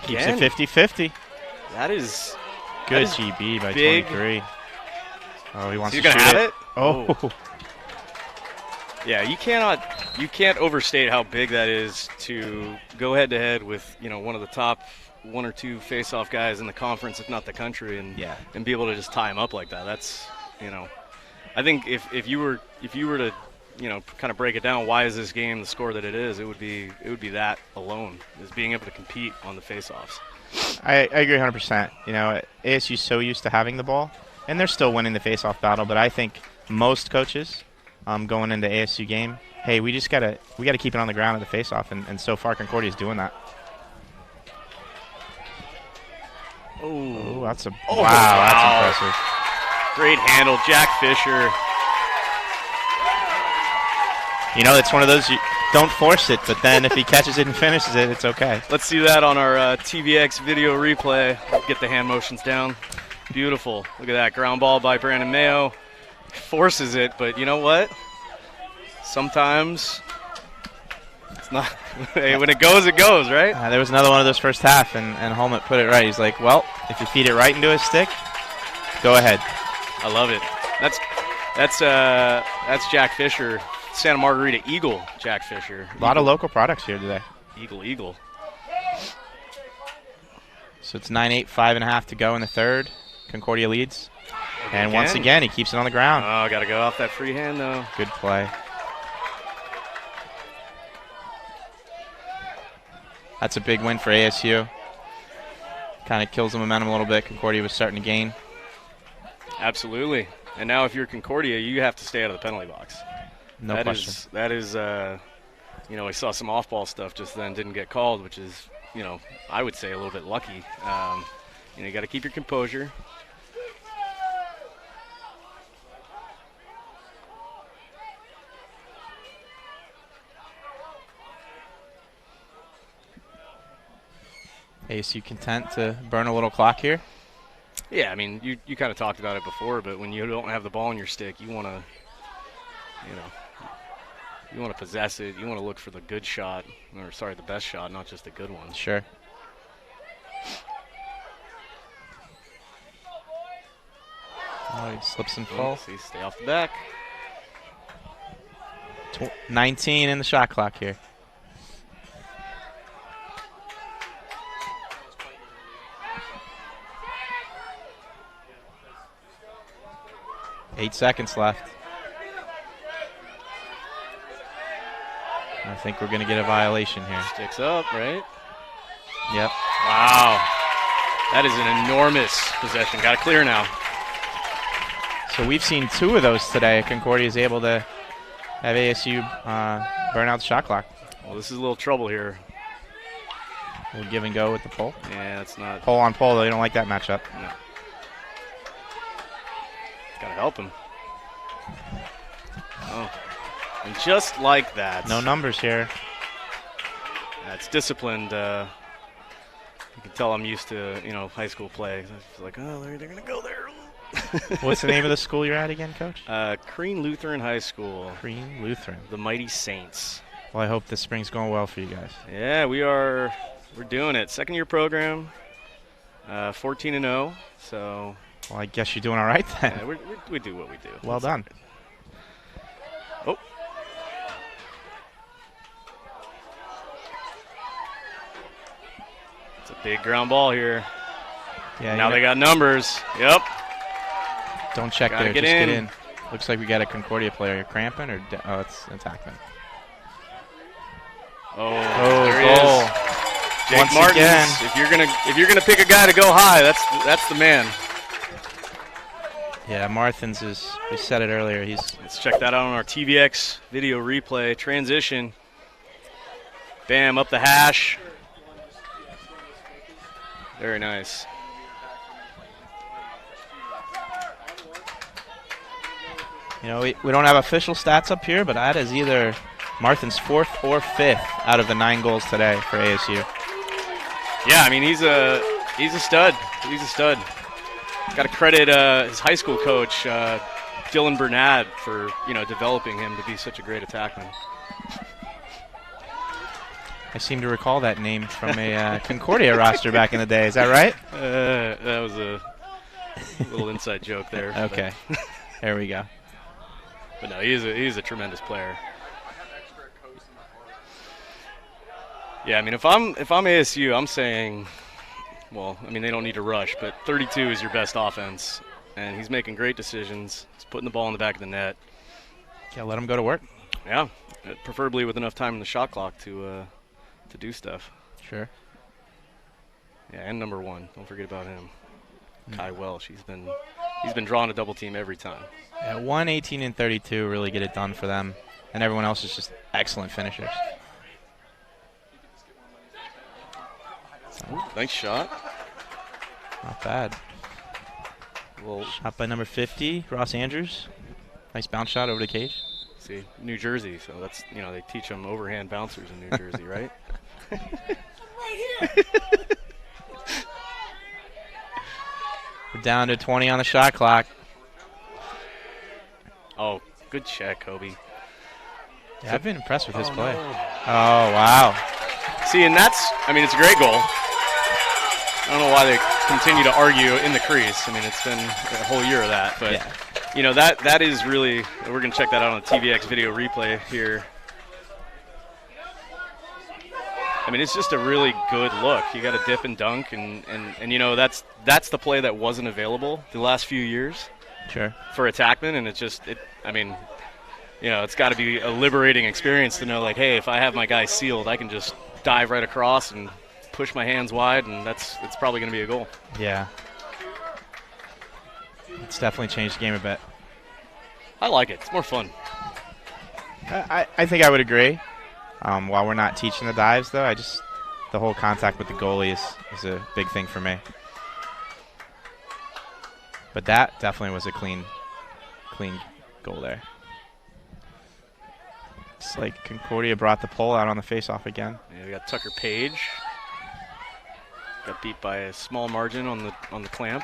Keeps it 50-50. That is good. GB by big. 23. Oh, he wants to shoot have it. Oh. Yeah, you can't overstate how big that is to go head-to-head with one of the top 1 or 2 face-off guys in the conference, if not the country, and be able to just tie him up like that. That's I think if you were to kind of break it down, why is this game the score that it is? It would be that alone, is being able to compete on the face-offs. I agree 100%. ASU's so used to having the ball and they're still winning the face-off battle. But I think most coaches going into ASU game, hey, we gotta keep it on the ground at the face-off, and so far Concordia is doing that. Oh, that's that's impressive. Great handle, Jack Fisher. You know, it's one of those, you don't force it, but then if he catches it and finishes it, it's okay. Let's see that on our TVX video replay. Get the hand motions down. Beautiful. Look at that ground ball by Brandon Mayo. Forces it, but you know what? Sometimes it's not. Hey, when it goes, right? There was another one of those first half, and Holmet put it right. He's like, well, if you feed it right into his stick, go ahead. I love it. That's Jack Fisher. Santa Margarita Eagle, Jack Fisher. A lot of local products here today. Eagle. So it's 9-8, 5.5 to go in the third. Concordia leads. And once again, he keeps it on the ground. Oh, got to go off that free hand, though. Good play. That's a big win for ASU. Kind of kills the momentum a little bit. Concordia was starting to gain. Absolutely. And now if you're Concordia, you have to stay out of the penalty box. No question. That is, we saw some off-ball stuff just then, didn't get called, which is, I would say a little bit lucky. You got to keep your composure. ASU content to burn a little clock here? Yeah, I mean, you kind of talked about it before, but when you don't have the ball in your stick, you want to, you want to possess it. You want to look for the good shot, the best shot, not just the good one. Sure. Oh, he slips and falls. See, stay off the back. 19 in the shot clock here. Eight seconds left. I think we're going to get a violation here. Sticks up, right? Yep. Wow. That is an enormous possession. Got to clear now. So we've seen two of those today. Concordia is able to have ASU burn out the shot clock. Well, this is a little trouble here. A little give and go with the pole. Yeah, that's not. Pole on pole, though. You don't like that matchup. No. Got to help him. Oh. And just like that. No numbers here. That's disciplined. You can tell I'm used to, high school play. It's like, oh, they're going to go there. What's the name of the school you're at again, Coach? Crean Lutheran High School. Crean Lutheran. The Mighty Saints. Well, I hope this spring's going well for you guys. Yeah, we're doing it. Second-year program, 14-0. So. Well, I guess you're doing all right then. Yeah, we do what we do. Well done. Oh. It's a big ground ball here. Yeah. Now they got numbers. Yep. Don't check Gotta there. get Just in. get in. Looks like we got a Concordia player. You're cramping or it's attackman. Oh, there he is. Jake Once Martins, again. if you're gonna pick a guy to go high, that's the man. Yeah, Martins is. We said it earlier. Let's check that out on our TVX video replay. Transition. Bam, up the hash. Very nice. We don't have official stats up here, but that is either Martins' fourth or fifth out of the 9 goals today for ASU. Yeah, I mean he's a stud. He's a stud. Got to credit his high school coach Dylan Bernad for developing him to be such a great attackman. I seem to recall that name from a Concordia roster back in the day. Is that right? That was a little inside joke there. Okay, there we go. But no, he's a tremendous player. Yeah, I mean if I'm ASU, I'm saying, well, I mean they don't need to rush, but 32 is your best offense, and he's making great decisions. He's putting the ball in the back of the net. Yeah, let him go to work. Yeah, preferably with enough time in the shot clock to do stuff. Sure. Yeah, and number 1, don't forget about him. Kai Welsh, he's been he's been drawn a double team every time. Yeah, 118 and 32 really get it done for them, and everyone else is just excellent finishers. Ooh, nice shot. Not bad. Well, shot by number 50, Ross Andrews. Nice bounce shot over the cage. See, New Jersey, so that's, you know, they teach them overhand bouncers in New Jersey, right? We're down to 20 on the shot clock. Oh, good check, Kobe. Yeah, I've been impressed with his play. No. Oh, wow. See, and that's, I mean, it's a great goal. I don't know why they continue to argue in the crease. I mean, it's been a whole year of that. But, yeah. You know, that is really, we're going to check that out on the TVX video replay here. I mean, it's just a really good look. You got to dip and dunk, and you know, that's the play that wasn't available the last few years. Sure. For attackmen, and I mean, you know, it's got to be a liberating experience to know, like, hey, if I have my guy sealed, I can just dive right across and push my hands wide, and it's probably going to be a goal. Yeah. It's definitely changed the game a bit. I like it. It's more fun. I think I would agree. While we're not teaching the dives, though, the whole contact with the goalie is a big thing for me. But that definitely was a clean goal there. It's like Concordia brought the pole out on the face-off again. Yeah, we got Tucker Page. Got beat by a small margin on the clamp.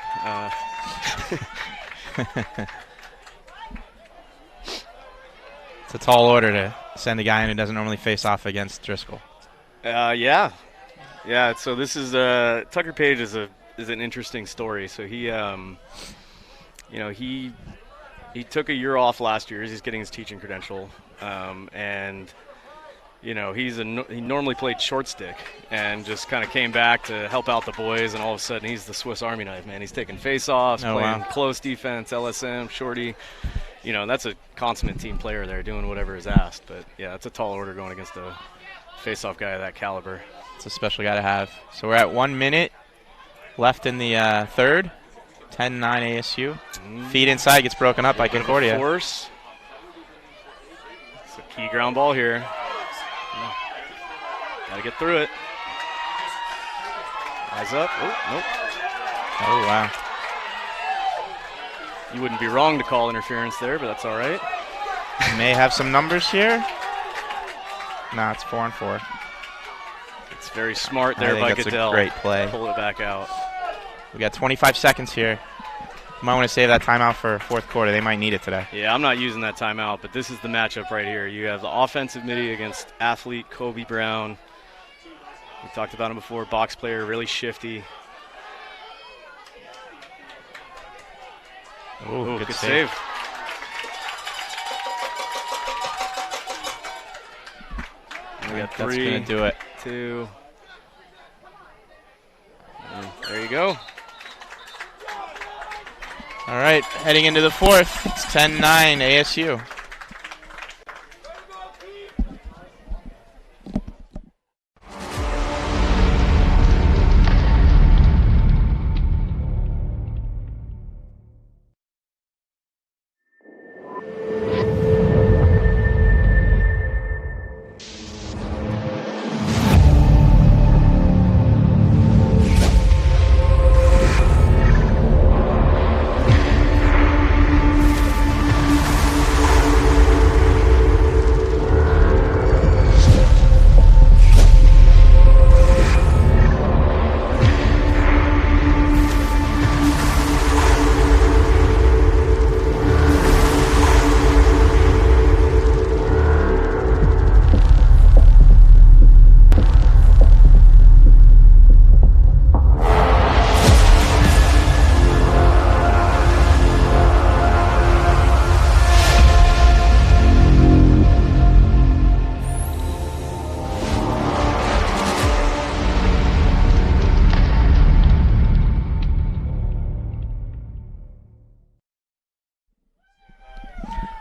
It's a tall order to send a guy in who doesn't normally face off against Driscoll. Yeah. So this is Tucker Page is an interesting story. So he, you know, he took a year off last year. He's getting his teaching credential, and you know, he normally played short stick and just kind of came back to help out the boys, and all of a sudden he's the Swiss Army knife, man. He's taking face-offs, playing close defense, LSM, shorty. You know, that's a consummate team player there doing whatever is asked. But, yeah, it's a tall order going against a face-off guy of that caliber. It's a special guy to have. So we're at 1 minute left in the third. 10-9 ASU. Feed inside, gets broken up by Concordia. Force. It's a key ground ball here. Got to get through it. Eyes up. Oh, nope. Oh, wow. You wouldn't be wrong to call interference there, but that's all right. May have some numbers here. No, it's 4-on-4. It's very smart there by Goodell. That's a great play. Pull it back out. We got 25 seconds here. You might want to save that timeout for fourth quarter. They might need it today. Yeah, I'm not using that timeout, but this is the matchup right here. You have the offensive midi against athlete Kobe Brown. We talked about him before. Box player, really shifty. Ooh, good save. We got 3. That's going to do it. 2. And there you go. All right, heading into the fourth. It's 10-9 ASU.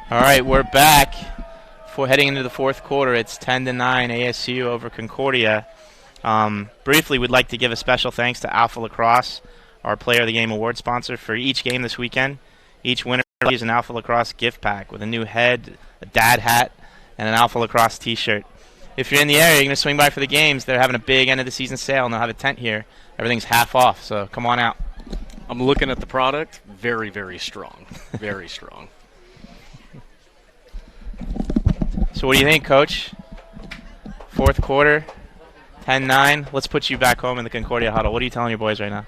All right, we're back. For heading into the fourth quarter, it's 10-9 ASU over Concordia. Briefly, we'd like to give a special thanks to Alpha Lacrosse, our Player of the Game award sponsor, for each game this weekend. Each winner receives an Alpha Lacrosse gift pack with a new head, a dad hat, and an Alpha Lacrosse t-shirt. If you're in the area, you're going to swing by for the games. They're having a big end-of-the-season sale, and they'll have a tent here. Everything's half off, so come on out. I'm looking at the product. Very, very strong. Very strong. So what do you think, Coach? Fourth quarter, 10-9. Let's put you back home in the Concordia huddle. What are you telling your boys right now?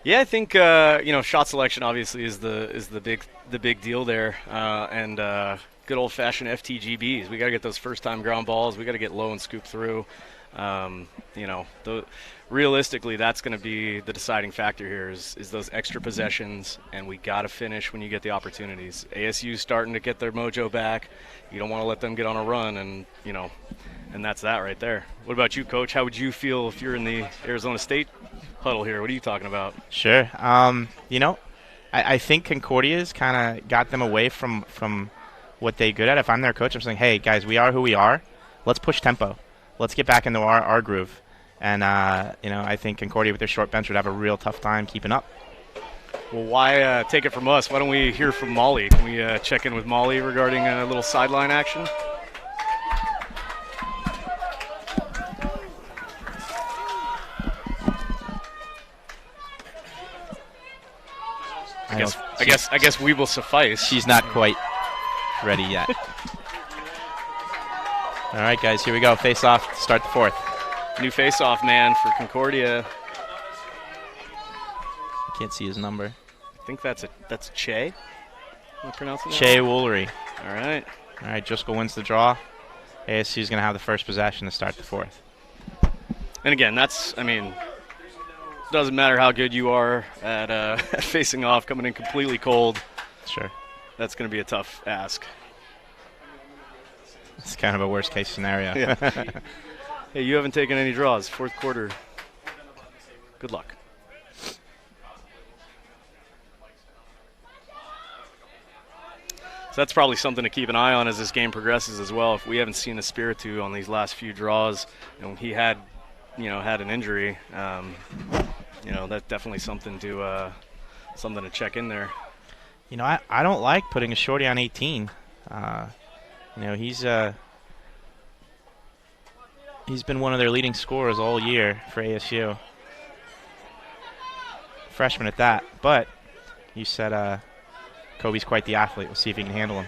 Yeah, I think shot selection obviously is the big deal there, and good old-fashioned FTGBs. We got to get those first-time ground balls. We got to get low and scoop through. Realistically, that's going to be the deciding factor here is those extra possessions, and we got to finish when you get the opportunities. ASU's starting to get their mojo back. You don't want to let them get on a run, and that's that right there. What about you, Coach? How would you feel if you're in the Arizona State huddle here? What are you talking about? Sure. I think Concordia's kind of got them away from what they're good at. If I'm their coach, I'm saying, hey, guys, we are who we are. Let's push tempo. Let's get back into our groove. And, I think Concordia with their short bench would have a real tough time keeping up. Well, why take it from us? Why don't we hear from Molly? Can we check in with Molly regarding a little sideline action? I guess we will suffice. She's not quite ready yet. All right, guys, here we go. Face off to start the fourth. New face-off man for Concordia. I can't see his number. I think that's Che. Am I pronouncing that? Che Woolery. All right. All right, Driscoll wins the draw. ASU's going to have the first possession to start the fourth. And again, doesn't matter how good you are at facing off, coming in completely cold. Sure. That's going to be a tough ask. It's kind of a worst-case scenario. Yeah. Hey, you haven't taken any draws. Fourth quarter. Good luck. So that's probably something to keep an eye on as this game progresses as well. If we haven't seen the Spiritu on these last few draws, and he had an injury, that's definitely something to check in there. I don't like putting a shorty on 18. He's been one of their leading scorers all year for ASU. Freshman at that. But you said Kobe's quite the athlete. We'll see if he can handle him.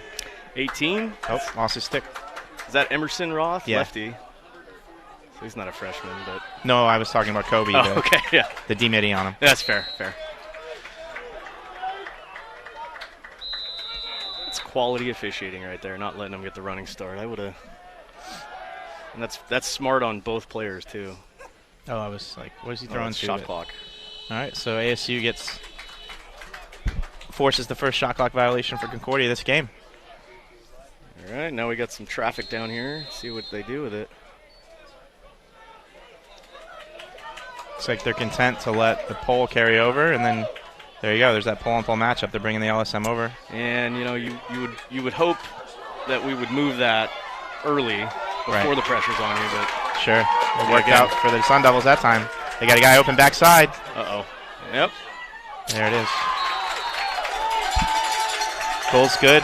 18? Oh, lost his stick. Is that Emerson Roth? Yeah. Lefty. So he's not a freshman, but... No, I was talking about Kobe. Oh, okay, yeah. The D-Midi on him. That's fair. That's quality officiating right there, not letting him get the running start. I would have... And that's smart on both players, too. Oh, I was like, what is he throwing to? Shot clock. All right, so ASU forces the first shot clock violation for Concordia this game. All right, now we got some traffic down here. See what they do with it. Looks like they're content to let the pole carry over, and then there you go. There's that pole-on-pole matchup. They're bringing the LSM over. And you would hope that we would move that early before the pressure's on you, but sure, it worked out for the Sun Devils that time. They got a guy open backside. Uh-oh. Yep. There it is. Goal's good.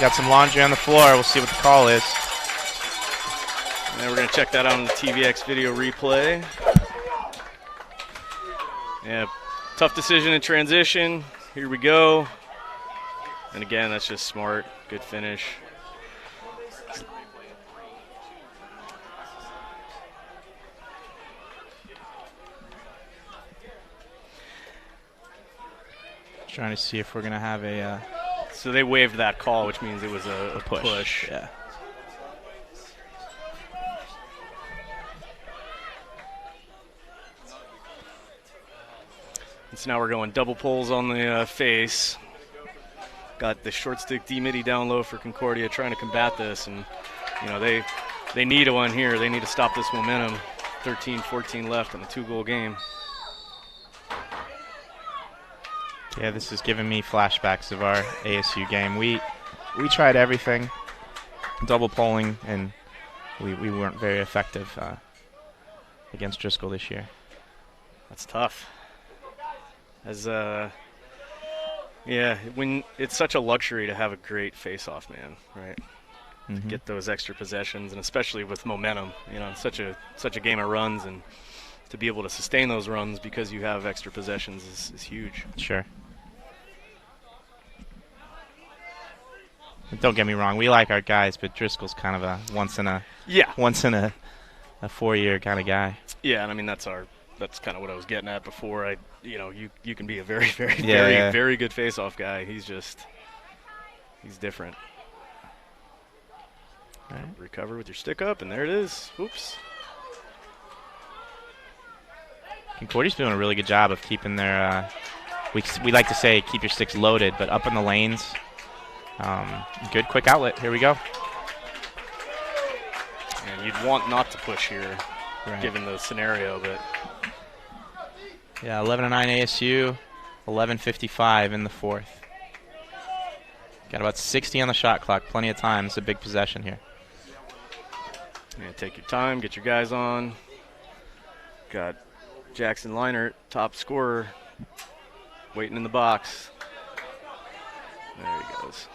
Got some laundry on the floor. We'll see what the call is. And we're going to check that out on the TVX video replay. Yeah, tough decision in transition. Here we go. And again, that's just smart. Good finish. Trying to see if we're going to have a... So they waived that call, which means it was a push. Yeah. And so now we're going double pulls on the face. Got the short stick D-Midi down low for Concordia, trying to combat this. And, they need one here. They need to stop this momentum. 13-14 left in a 2-goal game. Yeah, this is giving me flashbacks of our ASU game. We tried everything, double polling, and we weren't very effective against Driscoll this year. That's tough. As Yeah, when it's such a luxury to have a great face-off man, right? To get those extra possessions, and especially with momentum, you know, such a game of runs, and to be able to sustain those runs because you have extra possessions is huge. Sure. Don't get me wrong, we like our guys, but Driscoll's kind of a once in a 4-year kind of guy. Yeah, and I mean that's kind of what I was getting at before. You can be a very, very good face-off guy. He's different. All right. Recover with your stick up, and there it is. Oops. Concordia's doing a really good job of keeping their, we like to say keep your sticks loaded, but up in the lanes. Good quick outlet. Here we go. And you'd want not to push here, given the scenario, but. Yeah, 11-9 ASU, 11:55 in the fourth. Got about 60 on the shot clock. Plenty of time. It's a big possession here. Yeah, take your time, get your guys on. Got Jackson Leinert, top scorer, waiting in the box. There he goes.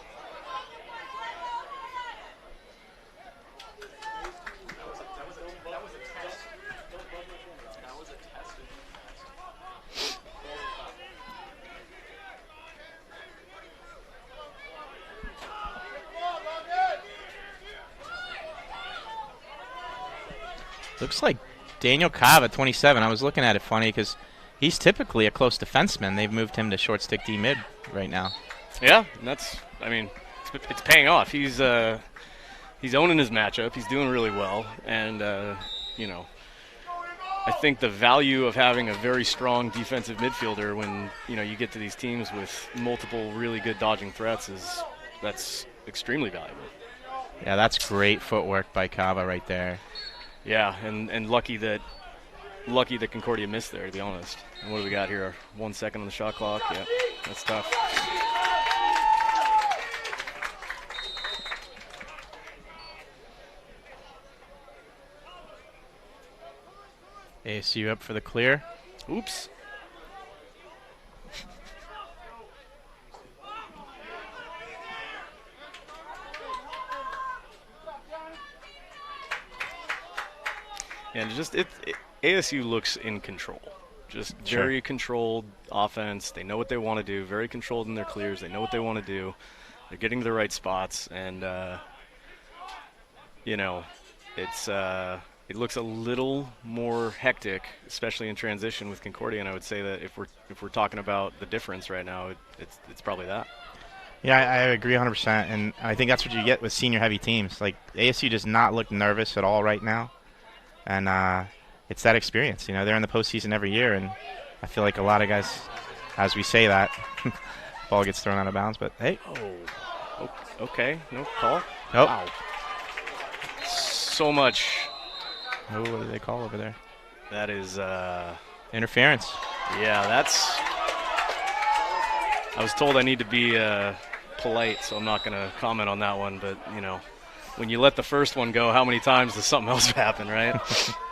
Looks like Daniel Cava, 27. I was looking at it funny because he's typically a close defenseman. They've moved him to short stick D mid right now. Yeah, and it's paying off. He's owning his matchup. He's doing really well, and I think the value of having a very strong defensive midfielder when you get to these teams with multiple really good dodging threats that's extremely valuable. Yeah, that's great footwork by Cava right there. Yeah, and lucky that Concordia missed there, to be honest. And what do we got here? 1 second on the shot clock. Yeah, that's tough. ASU up for the clear. Oops. And ASU looks in control. Just very controlled offense. They know what they want to do. Very controlled in their clears. They know what they want to do. They're getting to the right spots, and it looks a little more hectic, especially in transition with Concordia. And I would say that if we're talking about the difference right now, it's probably that. Yeah, I agree 100%, and I think that's what you get with senior heavy teams. Like ASU does not look nervous at all right now. And it's that experience. They're in the postseason every year, and I feel like a lot of guys, as we say that, ball gets thrown out of bounds, but hey. Oh, okay. No call? Nope. Wow. So much. Oh, what do they call over there? That is interference. Yeah, I was told I need to be polite, so I'm not going to comment on that one, but, when you let the first one go, how many times does something else happen, right?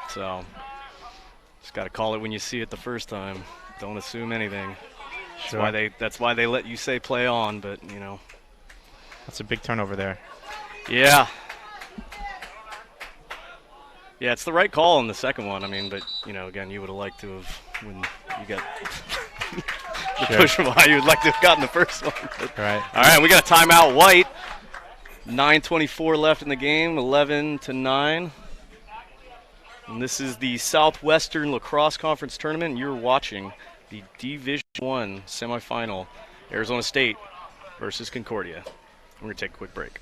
So, just got to call it when you see it the first time. Don't assume anything. Sure. That's why they let you say play on, but, That's a big turnover there. Yeah. Yeah, it's the right call on the second one. But, again, you would have liked to have, when you got the push from high, you would like to have gotten the first one. Right. All right, we got a timeout, White. 9:24 left in the game, 11-9. And this is the Southwestern Lacrosse Conference Tournament. You're watching the Division I semifinal, Arizona State versus Concordia. We're going to take a quick break.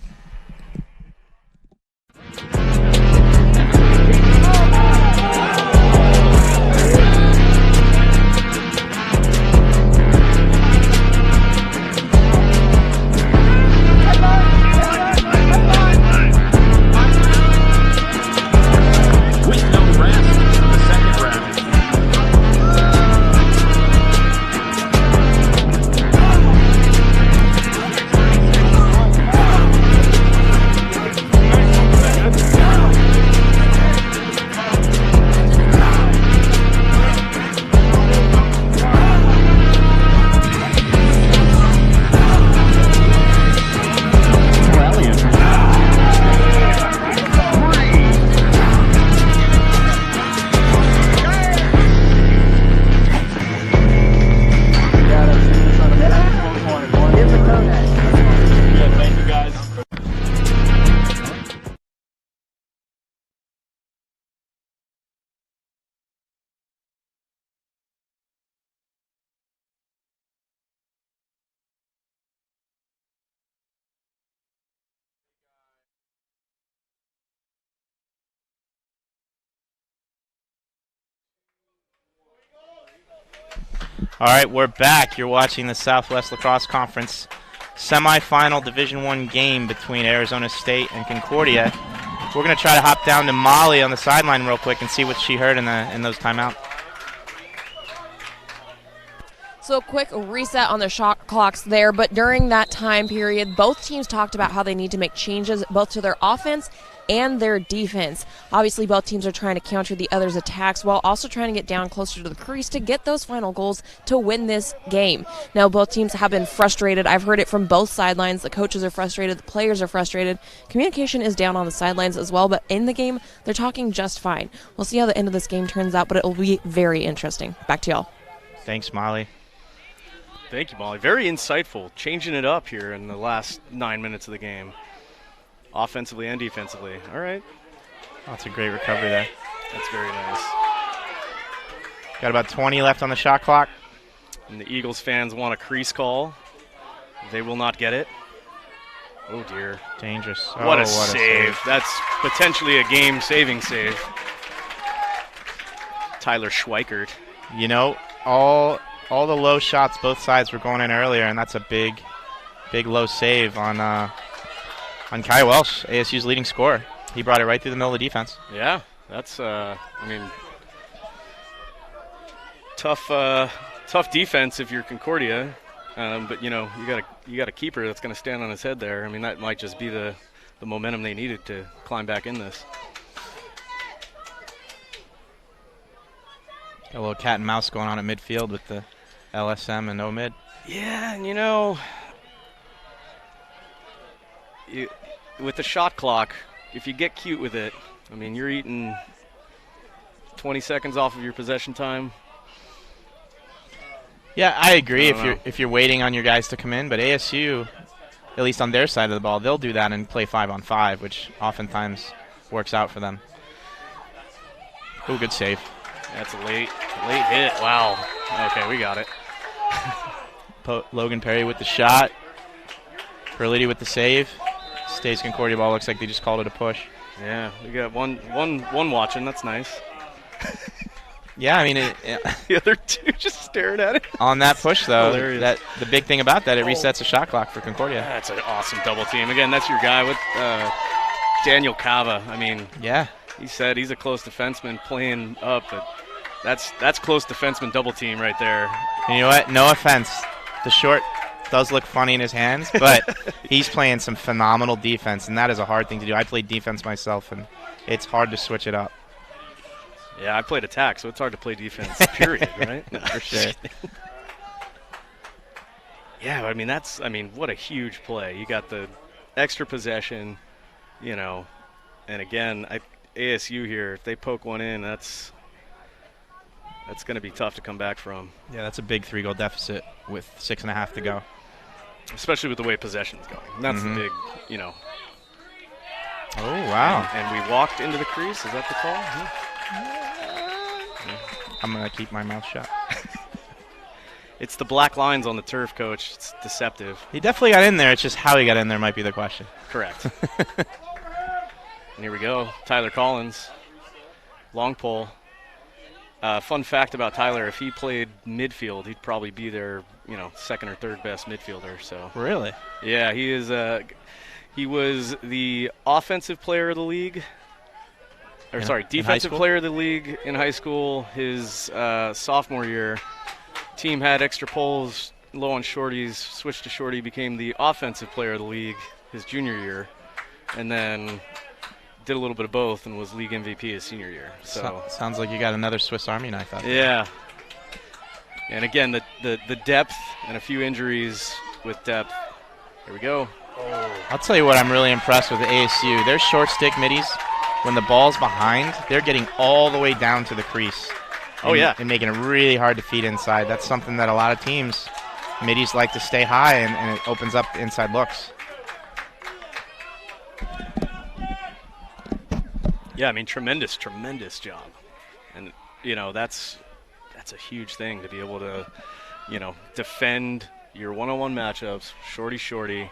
All right, we're back. You're watching the Southwest Lacrosse Conference semifinal Division I game between Arizona State and Concordia. We're going to try to hop down to Molly on the sideline real quick and see what she heard in those timeouts. So a quick reset on the shot clocks there, but during that time period, both teams talked about how they need to make changes both to their offense and their defense. Obviously, both teams are trying to counter the other's attacks while also trying to get down closer to the crease to get those final goals to win this game. Now, both teams have been frustrated. I've heard it from both sidelines. The coaches are frustrated. The players are frustrated. Communication is down on the sidelines as well, but in the game, they're talking just fine. We'll see how the end of this game turns out, but it will be very interesting. Back to y'all. Thanks, Molly. Thank you, Molly. Very insightful, changing it up here in the last 9 minutes of the game, offensively and defensively. All right. That's a great recovery there. That's very nice. Got about 20 left on the shot clock. And the Eagles fans want a crease call. They will not get it. Oh, dear. Dangerous. What a save. That's potentially a game-saving save. Tyler Schweikert. You know, all the low shots, both sides were going in earlier, and that's a big low save on Kai Welsh, ASU's leading scorer. He brought it right through the middle of the defense. Yeah, that's, I mean, tough defense if you're Concordia, but, you know, you got a keeper that's going to stand on his head there. I mean, that might just be the momentum they needed to climb back in this. Got a little cat and mouse going on at midfield with the LSM and no mid. Yeah, and you know, with the shot clock, if you get cute with it, I mean, you're eating 20 seconds off of your possession time. Yeah, I agree if you're waiting on your guys to come in, but ASU, at least on their side of the ball, they'll do that and play 5-on-5, which oftentimes works out for them. Oh, good save. That's a late hit. Wow. Okay, we got it. Logan Perry with the shot. Perliti with the save. Stays Concordia ball. Looks like they just called it a push. Yeah, we got one watching. That's nice. Yeah, I mean, the other two just stared at it. On that push, though, the big thing about that, it resets the shot clock for Concordia. That's an awesome double team. Again, that's your guy with Daniel Cava. I mean, yeah, he said he's a close defenseman playing up, but that's close defenseman double team right there. And you know what? No offense. The short does look funny in his hands, but he's playing some phenomenal defense, and that is a hard thing to do. I played defense myself, and it's hard to switch it up. Yeah, I played attack, so it's hard to play defense, period, right? No, for sure. Yeah, I mean, what a huge play. You got the extra possession, you know, and again, ASU here, if they poke one in, that's going to be tough to come back from. Yeah, that's a big 3-goal deficit with 6.5 to go. Especially with the way possession's going. That's the big, you know. Oh, wow. And we walked into the crease. Is that the call? I'm going to keep my mouth shut. It's the black lines on the turf, Coach. It's deceptive. He definitely got in there. It's just how he got in there might be the question. Correct. And here we go. Tyler Collins. Long pole. Fun fact about Tyler, if he played midfield, he'd probably be their, you know, second or third best midfielder. So really? Yeah, he is. He was the offensive player of the league. Defensive player of the league in high school. His sophomore year, team had extra poles, low on shorties, switched to shorty, became the offensive player of the league his junior year, and then did a little bit of both and was league MVP his senior year. So sounds like you got another Swiss Army knife out there. Yeah. And again, the depth and a few injuries with depth. Here we go. Oh. I'll tell you what I'm really impressed with ASU. Their short stick middies, when the ball's behind, they're getting all the way down to the crease. And making it really hard to feed inside. That's something that a lot of teams, middies like to stay high, and it opens up inside looks. Yeah, I mean, tremendous job. And, you know, that's a huge thing to be able to, you know, defend your one-on-one matchups, shorty,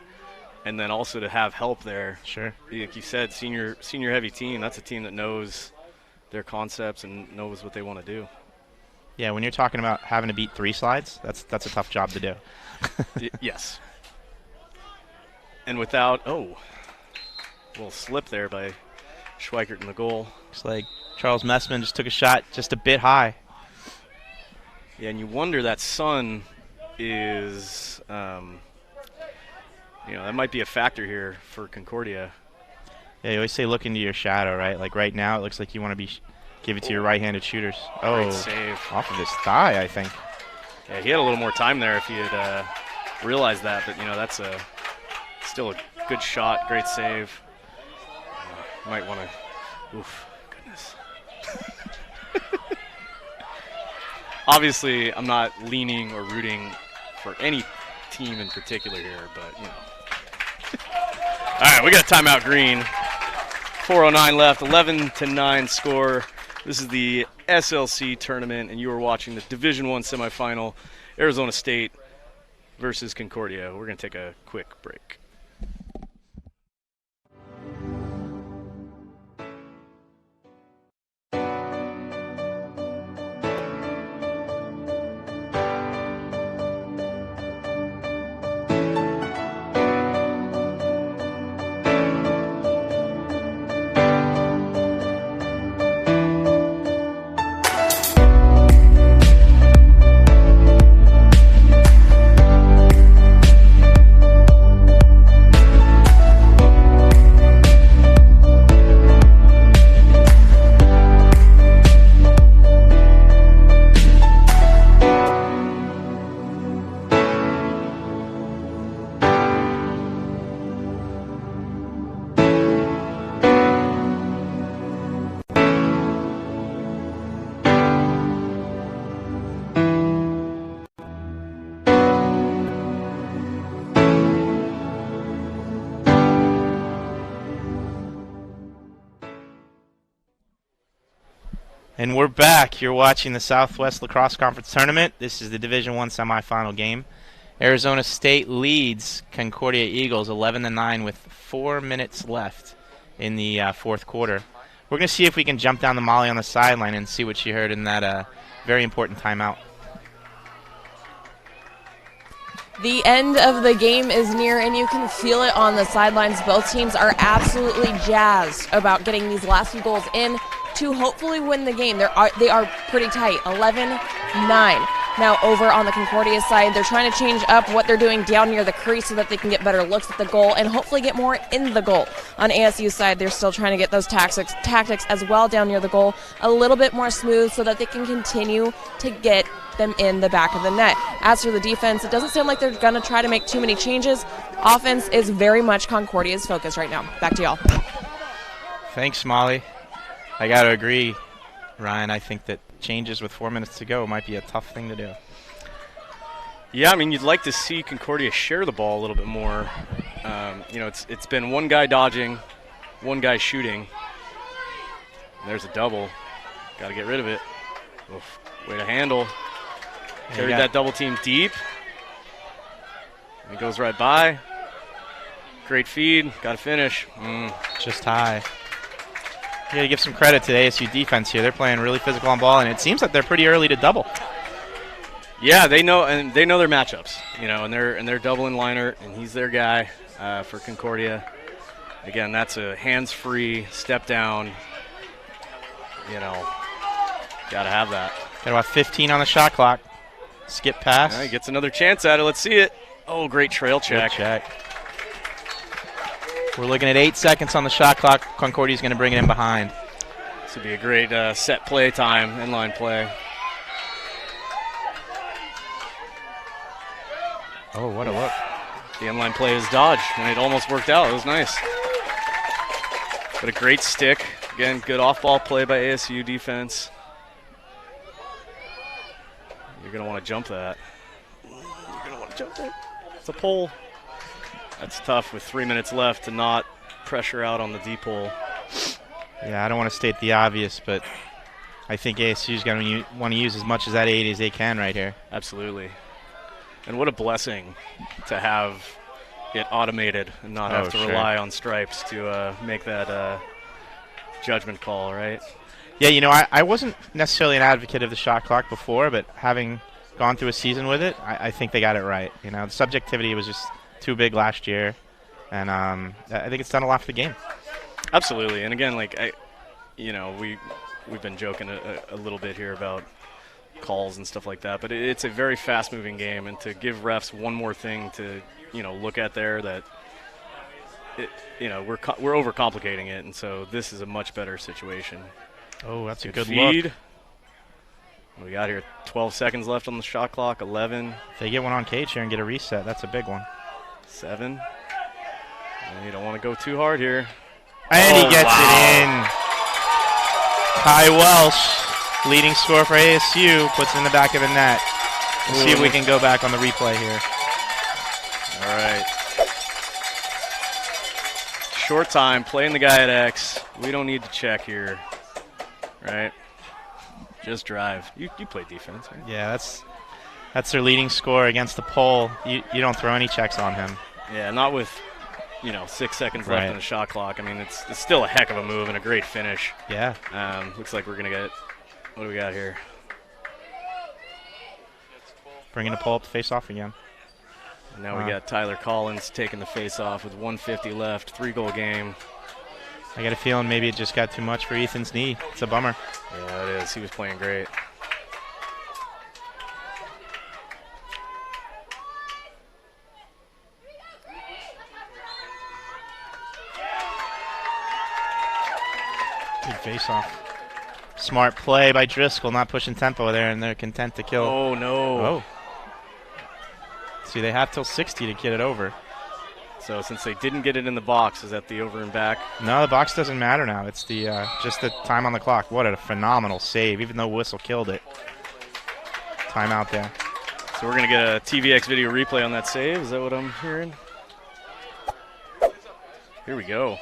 and then also to have help there. Sure. Like you said, senior heavy team, that's a team that knows their concepts and knows what they want to do. Yeah, when you're talking about having to beat 3 slides, that's a tough job to do. Yes. And without, a little slip there by Schweikert in the goal. Looks like Charles Messman just took a shot just a bit high. Yeah, and you wonder that sun is, that might be a factor here for Concordia. Yeah, you always say look into your shadow, right? Like right now, it looks like you want to give it to your right-handed shooters. Oh, great save. Off of his thigh, I think. Yeah, he had a little more time there if he had realized that. But, that's still a good shot, great save. Might want to, goodness. Obviously, I'm not leaning or rooting for any team in particular here, but, All right, we got a timeout, Green. 4:09 left, 11-9 score. This is the SLC tournament, and you are watching the Division I semifinal, Arizona State versus Concordia. We're going to take a quick break. And we're back. You're watching the Southwest Lacrosse Conference Tournament. This is the Division I semifinal game. Arizona State leads Concordia Eagles 11-9 with 4 minutes left in the fourth quarter. We're going to see if we can jump down to Molly on the sideline and see what she heard in that very important timeout. The end of the game is near, and you can feel it on the sidelines. Both teams are absolutely jazzed about getting these last few goals in to hopefully win the game. They are pretty tight, 11-9. Now over on the Concordia side, they're trying to change up what they're doing down near the crease so that they can get better looks at the goal and hopefully get more in the goal. On ASU side, they're still trying to get those tactics as well down near the goal a little bit more smooth so that they can continue to get them in the back of the net. As for the defense, it doesn't sound like they're going to try to make too many changes. Offense is very much Concordia's focus right now. Back to y'all. Thanks, Molly. I got to agree, Ryan. I think that changes with 4 minutes to go might be a tough thing to do. Yeah, I mean, you'd like to see Concordia share the ball a little bit more. It's been one guy dodging, one guy shooting. There's a double. Got to get rid of it. Oof, way to handle. Carried that double team deep. It goes right by. Great feed. Got to finish. Just high. You got to give some credit to the ASU defense here. They're playing really physical on ball, and it seems like they're pretty early to double. Yeah, they know their matchups, and they're doubling Leinert, and he's their guy for Concordia. Again, that's a hands-free step down. Got to have that. Got about 15 on the shot clock. Skip pass. Yeah, he gets another chance at it. Let's see it. Oh, great trail check. Good check. We're looking at 8 seconds on the shot clock. Concordia's going to bring it in behind. This would be a great set play time, inline play. Oh, what a look. The inline play is dodged, and it almost worked out. It was nice. But a great stick. Again, good off-ball play by ASU defense. You're going to want to jump that. It's a pull. That's tough with 3 minutes left to not pressure out on the deep hole. Yeah, I don't want to state the obvious, but I think ASU is going to want to use as much of that 8 as they can right here. Absolutely. And what a blessing to have it automated and not have to rely on stripes to make that judgment call, right? Yeah, you know, I wasn't necessarily an advocate of the shot clock before, but having gone through a season with it, I think they got it right. You know, the subjectivity was just too big last year, and I think it's done a lot for the game. Absolutely, and again, like we've been joking a little bit here about calls and stuff like that, but it's a very fast-moving game, and to give refs one more thing to look at there, that we're overcomplicating it, and so this is a much better situation. Oh, that's a good feed. look. We got here 12 seconds left on the shot clock. 11. If they get one on Cage here and get a reset, that's a big one. 7. And you don't want to go too hard here. And he gets it in. Kai Welsh, leading scorer for ASU, puts it in the back of the net. We'll see if we can go back on the replay here. All right. Short time, playing the guy at X. We don't need to check here, right? Just drive. You play defense, right? Yeah, that's their leading scorer against the pole. You don't throw any checks on him. Yeah, not with 6 seconds left on the shot clock. I mean, it's still a heck of a move and a great finish. Yeah. Looks like we're gonna get. What do we got here? Bringing the pole up to face off again. And now we got Tyler Collins taking the face off with 1:50 left. 3-goal game. I got a feeling maybe it just got too much for Ethan's knee. It's a bummer. Yeah, it is. He was playing great. Good face-off. Smart play by Driscoll, not pushing tempo there, and they're content to kill. Oh, no. Oh. See, they have till 60 to get it over. So since they didn't get it in the box, is that the over and back? No, the box doesn't matter now. It's the just the time on the clock. What a phenomenal save, even though Whistle killed it. Timeout there. So we're going to get a TVX video replay on that save. Is that what I'm hearing? Here we go.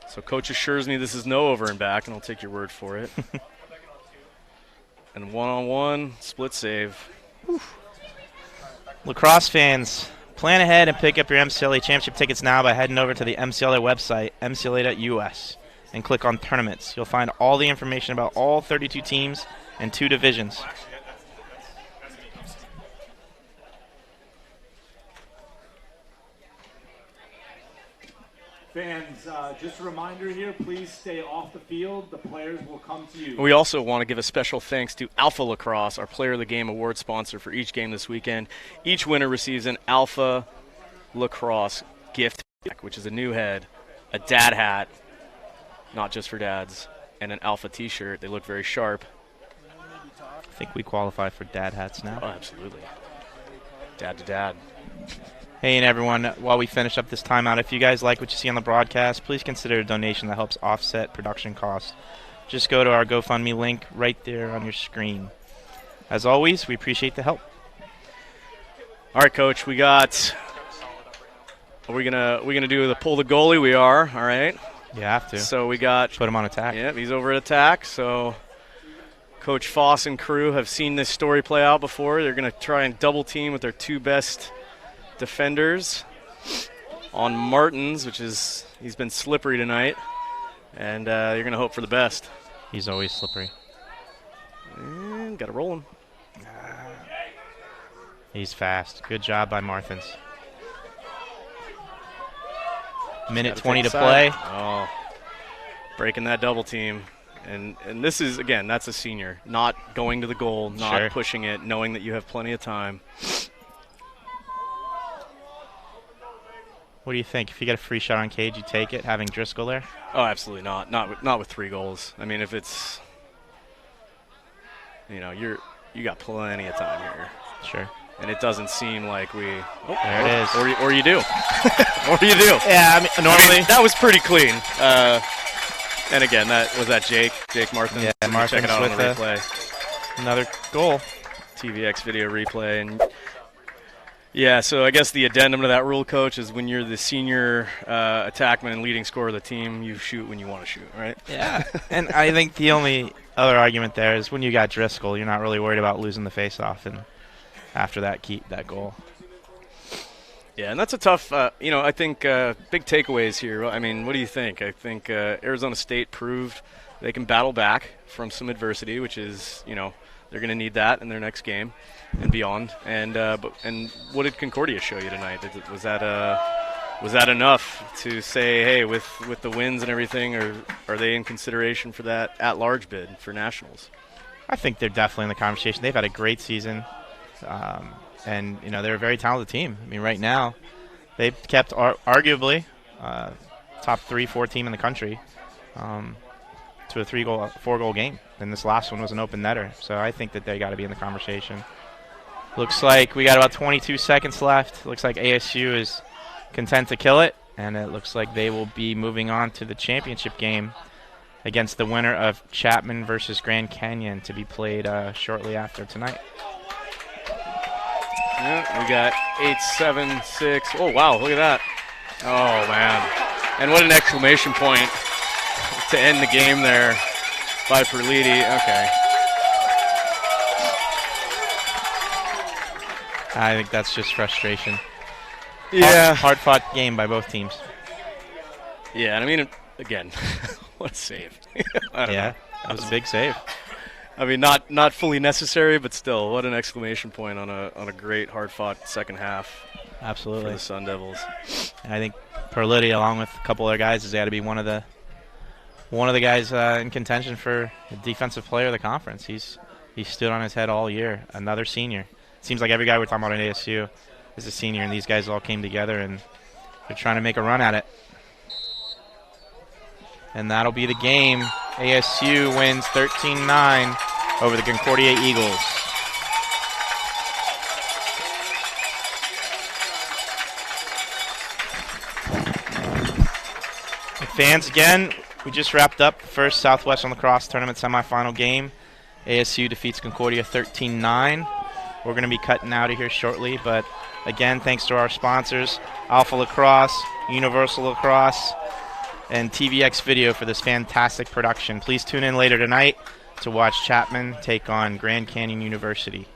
So coach assures me this is no over and back, and I'll take your word for it. And one-on-one, split save. Whew. Lacrosse fans, plan ahead and pick up your MCLA Championship tickets now by heading over to the MCLA website, mcla.us, and click on Tournaments. You'll find all the information about all 32 teams and 2 divisions. Fans, just a reminder here, please stay off the field. The players will come to you. We also want to give a special thanks to Alpha Lacrosse, our Player of the Game award sponsor for each game this weekend. Each winner receives an Alpha Lacrosse gift pack, which is a new head, a dad hat, not just for dads, and an Alpha t-shirt. They look very sharp. I think we qualify for dad hats now. Oh, absolutely. Dad to dad. Hey, and everyone, while we finish up this timeout, if you guys like what you see on the broadcast, please consider a donation that helps offset production costs. Just go to our GoFundMe link right there on your screen. As always, we appreciate the help. All right, Coach, we got. Are we gonna do the pull the goalie? We are. All right. You have to. So we got. Put him on attack. Yeah, he's over at attack. So Coach Foss and crew have seen this story play out before. They're gonna try and double team with their 2 best defenders on Martins, he's been slippery tonight, and you're going to hope for the best. He's always slippery. And got to roll him. He's fast. Good job by Martins. Minute 20 to play. Oh, breaking that double team. And this is, again, that's a senior. Not going to the goal, not pushing it, knowing that you have plenty of time. What do you think? If you get a free shot on Cage, you take it, having Driscoll there? Oh, absolutely not. Not with 3 goals. I mean, if it's, you got plenty of time here. Sure. And it doesn't seem like we. Oh, there it is. Or you do. Or you do. Yeah, I mean, normally that was pretty clean. And again, that Jake Martins. Yeah, Martins check it out with on the replay. Another goal. TVX video replay. And yeah, so I guess the addendum to that rule, Coach, is when you're the senior attackman and leading scorer of the team, you shoot when you want to shoot, right? Yeah. And I think the only other argument there is when you got Driscoll, you're not really worried about losing the faceoff, and after that, keep that goal. Yeah, and that's a tough, I think big takeaways here. I mean, what do you think? I think Arizona State proved they can battle back from some adversity, which is, they're going to need that in their next game and beyond. And what did Concordia show you tonight? Was that enough to say, hey, with the wins and everything, or are they in consideration for that at-large bid for nationals? I think they're definitely in the conversation. They've had a great season. And, they're a very talented team. I mean, right now, they've kept arguably top 3-4 team in the country to a 4-goal game. And this last one was an open netter. So I think that they got to be in the conversation. Looks like we got about 22 seconds left. Looks like ASU is content to kill it. And it looks like they will be moving on to the championship game against the winner of Chapman versus Grand Canyon to be played shortly after tonight. Yeah, we got 8-7-6. Oh, wow, look at that. Oh, man. And what an exclamation point to end the game there by Perliti. Okay. I think that's just frustration. Yeah. Hard-fought game by both teams. Yeah, and I mean, again, what a save. I don't know. That was a big save. I mean, not fully necessary, but still, what an exclamation point on a great, hard-fought second half. Absolutely. For the Sun Devils. And I think Perliti, along with a couple other guys, has got to be one of the guys in contention for the defensive player of the conference. He's stood on his head all year. Another senior. It seems like every guy we're talking about at ASU is a senior, and these guys all came together and they're trying to make a run at it. And that'll be the game. ASU wins 13-9 over the Concordia Eagles. Fans, again, we just wrapped up the first Southwestern Lacrosse Tournament semifinal game. ASU defeats Concordia 13-9. We're going to be cutting out of here shortly, but again, thanks to our sponsors, Alpha Lacrosse, Universal Lacrosse, and TVX Video for this fantastic production. Please tune in later tonight to watch Chapman take on Grand Canyon University.